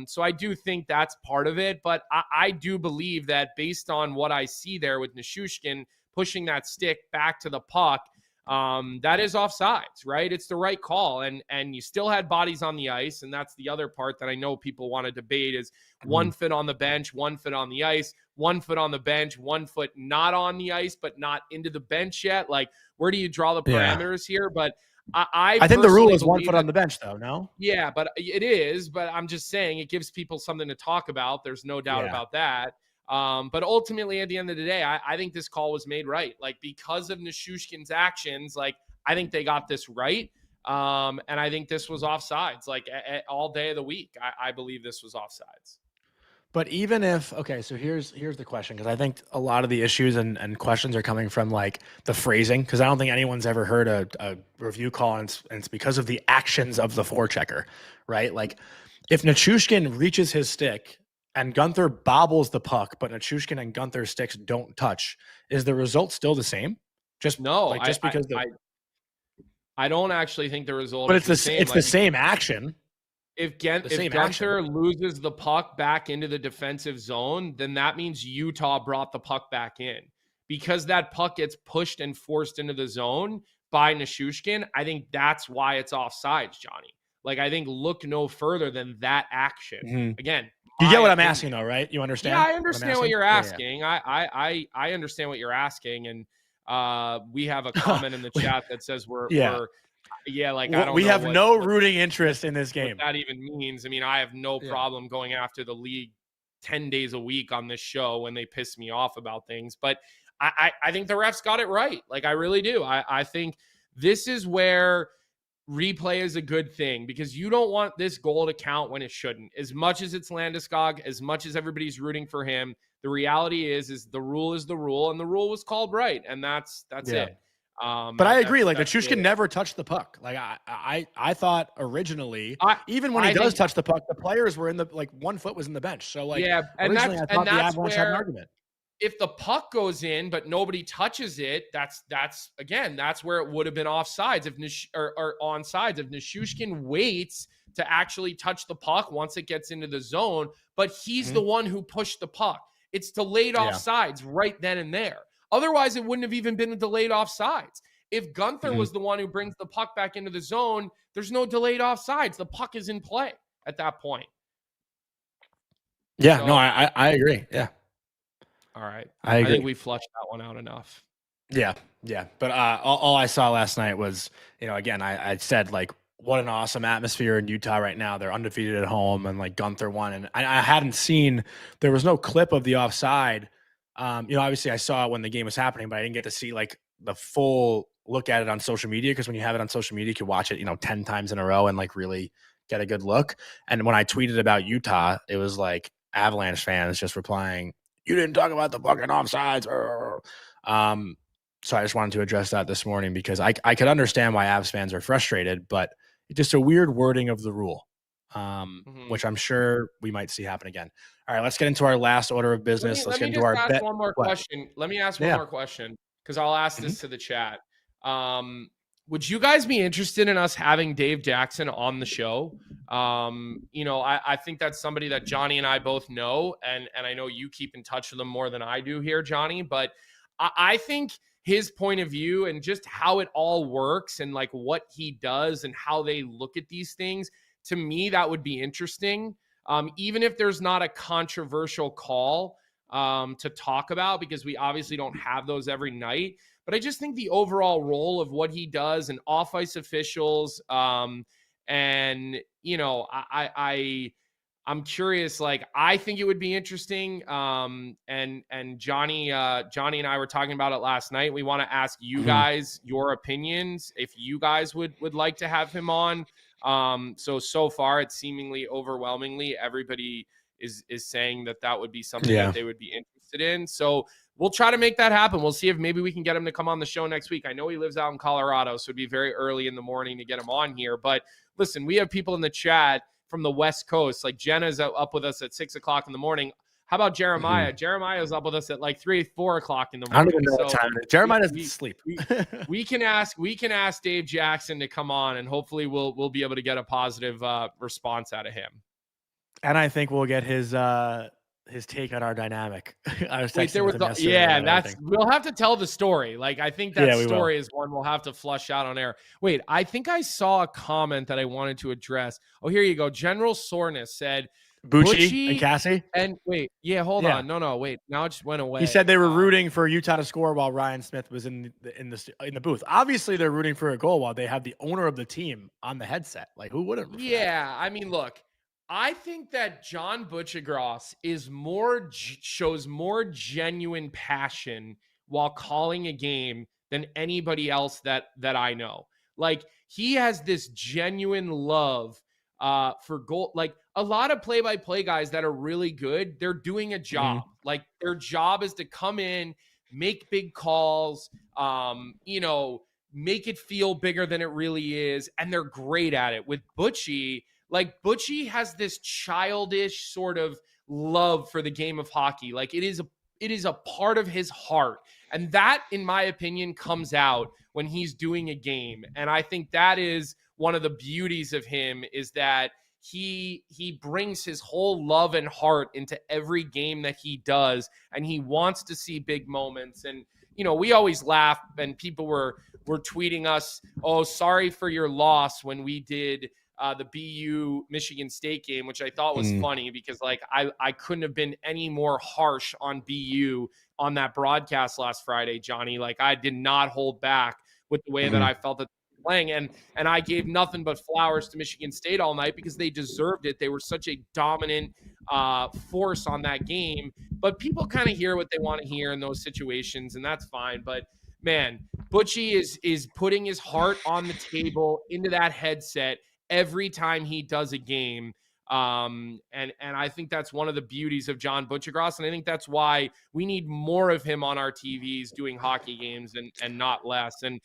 so I do think that's part of it. But I do believe that based on what I see there with Nichushkin pushing that stick back to the puck, that is offsides, right? It's the right call. And you still had bodies on the ice. And that's the other part that I know people want to debate is 1 foot on the bench, 1 foot on the ice, 1 foot on the bench, 1 foot not on the ice, but not into the bench yet. Like, where do you draw the parameters here? But I think the rule is 1 foot on the bench though, no? Yeah, but it is. But I'm just saying it gives people something to talk about. There's no doubt about that. But ultimately, at the end of the day, I think this call was made right. Like, because of Nichushkin's actions, like, I think they got this right. And I think this was offsides, like, all day of the week. I believe this was offsides. But even if, okay, so here's the question, because I think a lot of the issues and questions are coming from like the phrasing, because I don't think anyone's ever heard a review call, and it's because of the actions of the forechecker, right? Like, if Nichushkin reaches his stick and Guenther bobbles the puck, but Nichushkin and Guenther's sticks don't touch, is the result still the same? Just no, like just because I don't actually think the result. But it's the same. It's like, the same action. If Guenther loses the puck back into the defensive zone, then that means Utah brought the puck back in. Because that puck gets pushed and forced into the zone by Nichushkin, I think that's why it's offsides, Johnny. Like, I think look no further than that action. Mm-hmm. Again, you get what I'm asking, though, right? You understand? Yeah, I understand what you're asking. Yeah. I understand what you're asking, and we have a comment in the chat that says we're like, I don't we know have no rooting interest in this game. What that even means. I mean, I have no problem going after the league 10 days a week on this show when they piss me off about things. But I think the refs got it right. Like, I really do. I think this is where replay is a good thing, because you don't want this goal to count when it shouldn't. As much as it's Landeskog, as much as everybody's rooting for him, the reality is the rule is the rule, and the rule was called right. And that's it. But I agree. Like, Nichushkin never touched the puck. Like, I thought originally, even when he does touch the puck, the players were in the, like, 1 foot was in the bench. So, like, yeah, and originally I thought the Avalanche had an argument. if the puck goes in but nobody touches it, that's where it would have been offsides or onsides. If Nichushkin waits to actually touch the puck once it gets into the zone, but he's the one who pushed the puck. It's delayed offsides right then and there. Otherwise, it wouldn't have even been a delayed offsides. If Gunther was the one who brings the puck back into the zone, there's no delayed offsides. The puck is in play at that point. Yeah, so, no, I agree. Yeah. All right. I think we flushed that one out enough. Yeah. But all I saw last night was, again, I said, like, what an awesome atmosphere in Utah right now. They're undefeated at home, and like Gunther won. And I hadn't seen, there was no clip of the offside. Obviously I saw it when the game was happening, but I didn't get to see like the full look at it on social media. Cause when you have it on social media, you can watch it, 10 times in a row and like really get a good look. And when I tweeted about Utah, it was like Avalanche fans just replying, "You didn't talk about the fucking offsides." So I just wanted to address that this morning because I could understand why Avs fans are frustrated, but it's just a weird wording of the rule, which I'm sure we might see happen again. All right, let's get into our last order of business. Let's get into our bet. One more question. Let me ask one more question because I'll ask this to the chat. Would you guys be interested in us having Dave Jackson on the show? I think that's somebody that Johnny and I both know, and I know you keep in touch with him more than I do here, Johnny, but I think his point of view and just how it all works and like what he does and how they look at these things, to me, that would be interesting. Even if there's not a controversial call to talk about, because we obviously don't have those every night. But I just think the overall role of what he does and off-ice officials, I'm curious. Like, I think it would be interesting. And Johnny and I were talking about it last night. We want to ask you guys your opinions if you guys would like to have him on. So far, it's seemingly overwhelmingly everybody is saying that would be something that they would be interested in. So we'll try to make that happen. We'll see if maybe we can get him to come on the show next week. I know he lives out in Colorado, so it'd be very early in the morning to get him on here. But listen, we have people in the chat from the West Coast. Like Jenna's up with us at 6 o'clock in the morning. How about Jeremiah? Jeremiah's up with us at like 3-4 o'clock in the morning. I don't even know what time it is. Jeremiah doesn't sleep. we can ask Dave Jackson to come on, and hopefully we'll be able to get a positive response out of him. And I think we'll get his take on our dynamic. I was texting with him yesterday. We'll have to tell the story. Like, I think that story is one we'll have to flush out on air. Wait, I think I saw a comment that I wanted to address. Oh, here you go. General Soreness said Bucci and Cassie. And wait, hold on. No, wait. Now it just went away. He said they were rooting for Utah to score while Ryan Smith was in the booth. Obviously, they're rooting for a goal while they have the owner of the team on the headset. Like, who wouldn't? Yeah, I mean, look. I think that John Buccigross shows more genuine passion while calling a game than anybody else that I know. Like, he has this genuine love for goal. Like, a lot of play-by-play guys that are really good, they're doing a job. Like, their job is to come in, make big calls, make it feel bigger than it really is, and they're great at it. With Butchie, like, Butchie has this childish sort of love for the game of hockey. Like, it is a part of his heart. And that, in my opinion, comes out when he's doing a game. And I think that is one of the beauties of him, is that he brings his whole love and heart into every game that he does. And he wants to see big moments. And, we always laugh, and people were tweeting us, "Oh, sorry for your loss," when we did the BU Michigan State game, which I thought was funny because, like, I couldn't have been any more harsh on BU on that broadcast last Friday, Johnny. Like, I did not hold back with the way that I felt that they were playing, and I gave nothing but flowers to Michigan State all night because they deserved it. They were such a dominant force on that game. But people kind of hear what they want to hear in those situations, and that's fine. But man, Butchie is putting his heart on the table into that headset every time he does a game. And I think that's one of the beauties of John Buccigross. And I think that's why we need more of him on our TVs doing hockey games and not less. And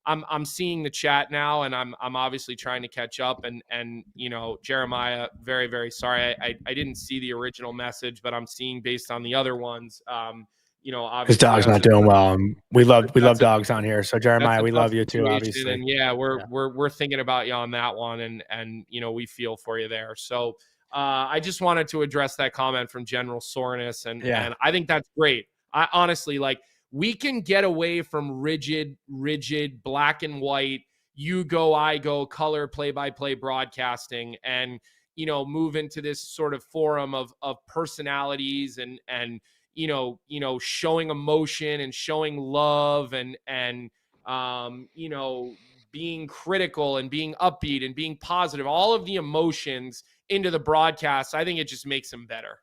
I'm seeing the chat now, and I'm obviously trying to catch up. And Jeremiah, very, very sorry. I didn't see the original message, but I'm seeing based on the other ones, His obviously dog's that's not doing well. We love that's a dogs on here. So Jeremiah, that's a we tough love you too, situation, obviously. and we're thinking about you on that one, and we feel for you there. So I just wanted to address that comment from General Soreness, and I think that's great. I honestly, like, we can get away from rigid black and white, you go, I go, color play-by-play broadcasting, and move into this sort of forum of personalities and showing emotion and showing love and being critical and being upbeat and being positive, all of the emotions into the broadcast. I think it just makes them better.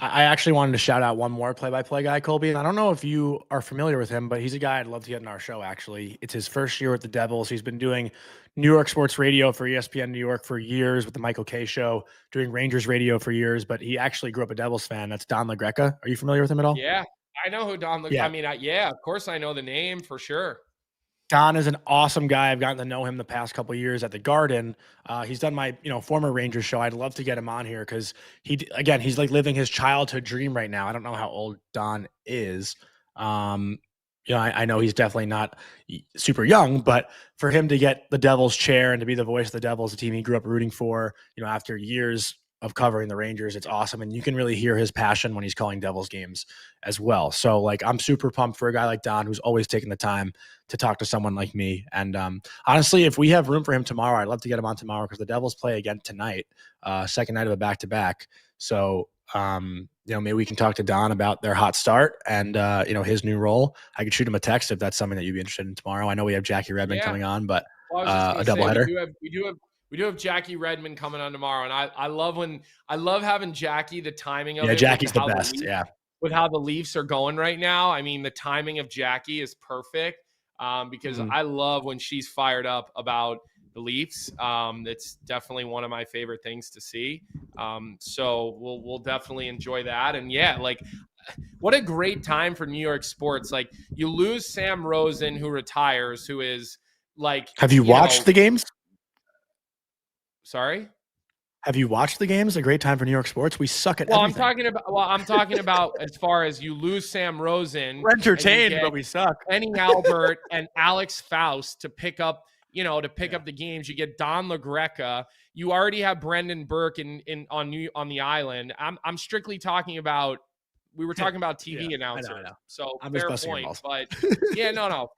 I actually wanted to shout out one more play-by-play guy, Colby. And I don't know if you are familiar with him, but he's a guy I'd love to get in our show, actually. It's his first year with the Devils. He's been doing New York sports radio for ESPN New York for years with the Michael Kay show, doing Rangers radio for years, but he actually grew up a Devils fan. That's Don LaGreca. Are you familiar with him at all? Yeah, I know who Don LaGreca. I mean, of course I know the name for sure. Don is an awesome guy. I've gotten to know him the past couple of years at the Garden. He's done my, former Rangers show. I'd love to get him on here because he's like living his childhood dream right now. I don't know how old Don is. I know he's definitely not super young, but for him to get the Devils chair and to be the voice of the Devils, the team he grew up rooting for, after years of covering the Rangers, it's awesome. And you can really hear his passion when he's calling Devils games as well. So like, I'm super pumped for a guy like Don, who's always taking the time to talk to someone like me. And honestly, if we have room for him tomorrow, I'd love to get him on tomorrow because the Devils play again tonight, second night of a back-to-back. So, maybe we can talk to Don about their hot start and, his new role. I could shoot him a text if that's something that you'd be interested in tomorrow. I know we have Jackie Redmond coming on, but a doubleheader. We do have Jackie Redmond coming on tomorrow, and I love having Jackie. The timing of it, Jackie's the best. With how the Leafs are going right now, I mean, the timing of Jackie is perfect because I love when she's fired up about the Leafs. It's definitely one of my favorite things to see. So we'll definitely enjoy that. And what a great time for New York sports. Like, you lose Sam Rosen, who retires, who is like. Have you watched the games? Sorry? Have you watched the games? A great time for New York sports. We suck at everything. I'm talking about as far as you lose Sam Rosen. We're entertained, but we suck. Kenny Albert and Alex Faust to pick up the games. You get Don LaGreca. You already have Brendan Burke on the island. I'm strictly talking about. We were talking about TV announcers. I know. So fair point. But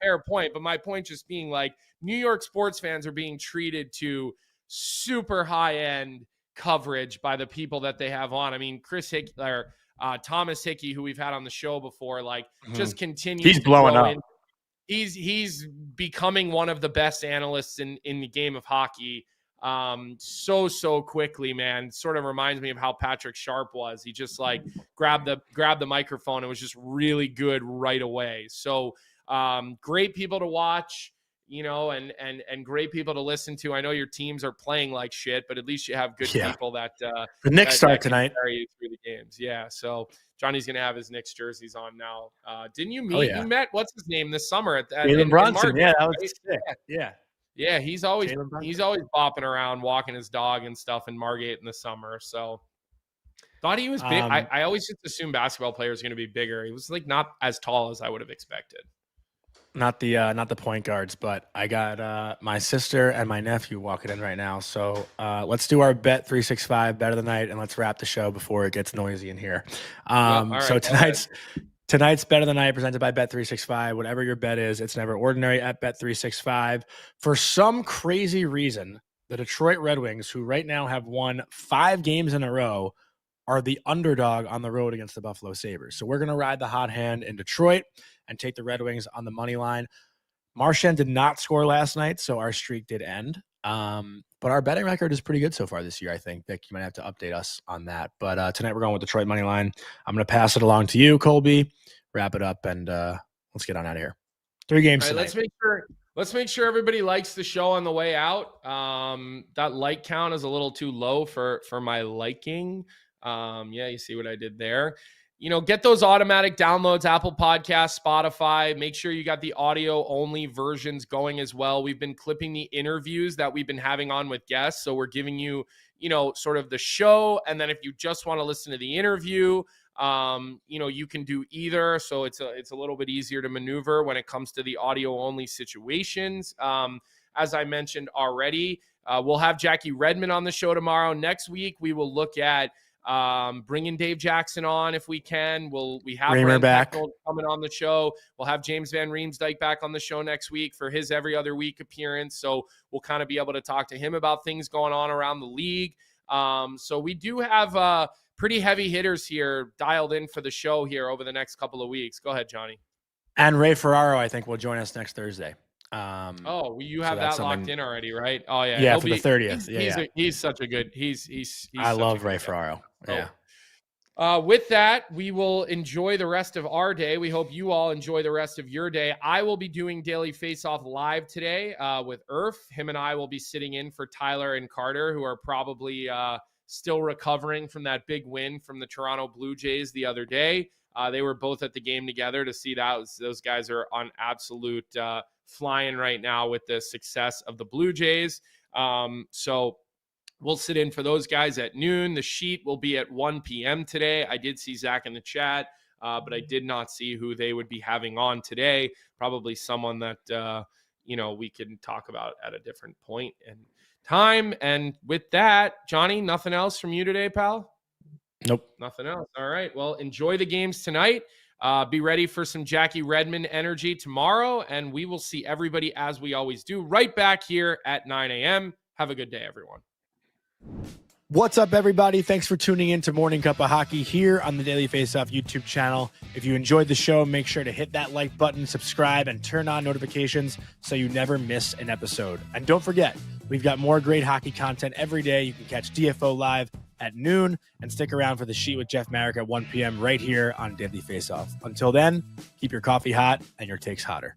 fair point. But my point just being like, New York sports fans are being treated to super high end coverage by the people that they have on. I mean, Thomas Hickey, who we've had on the show before, just continues. He's blowing up. He's becoming one of the best analysts in the game of hockey. So quickly, man. Sort of reminds me of how Patrick Sharp was. He just grabbed the microphone and was just really good right away. So great people to watch. And great people to listen to. I know your teams are playing like shit, but at least you have good people that the Knicks start tonight. Carry you through the games. Yeah. So Johnny's gonna have his Knicks jerseys on now. Didn't you meet? You met what's his name this summer at Jalen Brunson? Market, that was sick. Yeah. He's always bopping around, walking his dog and stuff in Margate in the summer. So thought he was big. I always just assumed basketball players are going to be bigger. He was not as tall as I would have expected. Not the point guards, but I got my sister and my nephew walking in right now. So let's do our Bet365 bet of the night, and let's wrap the show before it gets noisy in here. So tonight's bet of the night presented by Bet365. Whatever your bet is, it's never ordinary at Bet365. For some crazy reason, the Detroit Red Wings, who right now have won 5 games in a row, are the underdog on the road against the Buffalo Sabres. So we're going to ride the hot hand in Detroit and take the Red Wings on the money line. Marchand did not score last night, so our streak did end. But our betting record is pretty good so far this year, I think. Vic, you might have to update us on that. But tonight we're going with Detroit money line. I'm going to pass it along to you, Colby. Wrap it up, and let's get on out of here. 3 games tonight. Let's make sure everybody likes the show on the way out. That like count is a little too low for my liking. You see what I did there. Get those automatic downloads, Apple Podcasts, Spotify. Make sure you got the audio only versions going as well. We've been clipping the interviews that we've been having on with guests. So we're giving you, sort of the show. And then if you just want to listen to the interview, you can do either. So it's a little bit easier to maneuver when it comes to the audio only situations. As I mentioned already, we'll have Jackie Redmond on the show tomorrow. Next week, we will look at bringing Dave Jackson on if we can. We have Reamer back coming on the show. We'll have James Van Riemsdyk back on the show next week for his every other week appearance. So we'll kind of be able to talk to him about things going on around the league. So we do have pretty heavy hitters here dialed in for the show here over the next couple of weeks. Go ahead, Johnny. And Ray Ferraro, I think, will join us next Thursday. You have that locked in already, right? Oh yeah, yeah, for the 30th. He's such a good. He's I love Ray Ferraro. Yeah. With that, we will enjoy the rest of our day. We hope you all enjoy the rest of your day. I will be doing Daily Face-Off live today with Irf. Him and I will be sitting in for Tyler and Carter, who are probably still recovering from that big win from the Toronto Blue Jays the other day. They were both at the game together to see that. Those guys are on absolute flying right now with the success of the Blue Jays. So we'll sit in for those guys at noon. The sheet will be at 1 p.m. today. I did see Zach in the chat, but I did not see who they would be having on today. Probably someone that, we can talk about at a different point in time. And with that, Johnny, nothing else from you today, pal? Nope. Nothing else. All right. Well, enjoy the games tonight. Be ready for some Jackie Redmond energy tomorrow, and we will see everybody as we always do right back here at 9 a.m. Have a good day, everyone. What's up, everybody? Thanks for tuning in to Morning Cup of Hockey here on the Daily Face-Off YouTube channel. If you enjoyed the show, make sure to hit that like button, subscribe, and turn on notifications so you never miss an episode. And don't forget, we've got more great hockey content every day. You can catch DFO live at noon and stick around for the sheet with Jeff Marek at 1 p.m. right here on Daily Face-Off. Until then, keep your coffee hot and your takes hotter.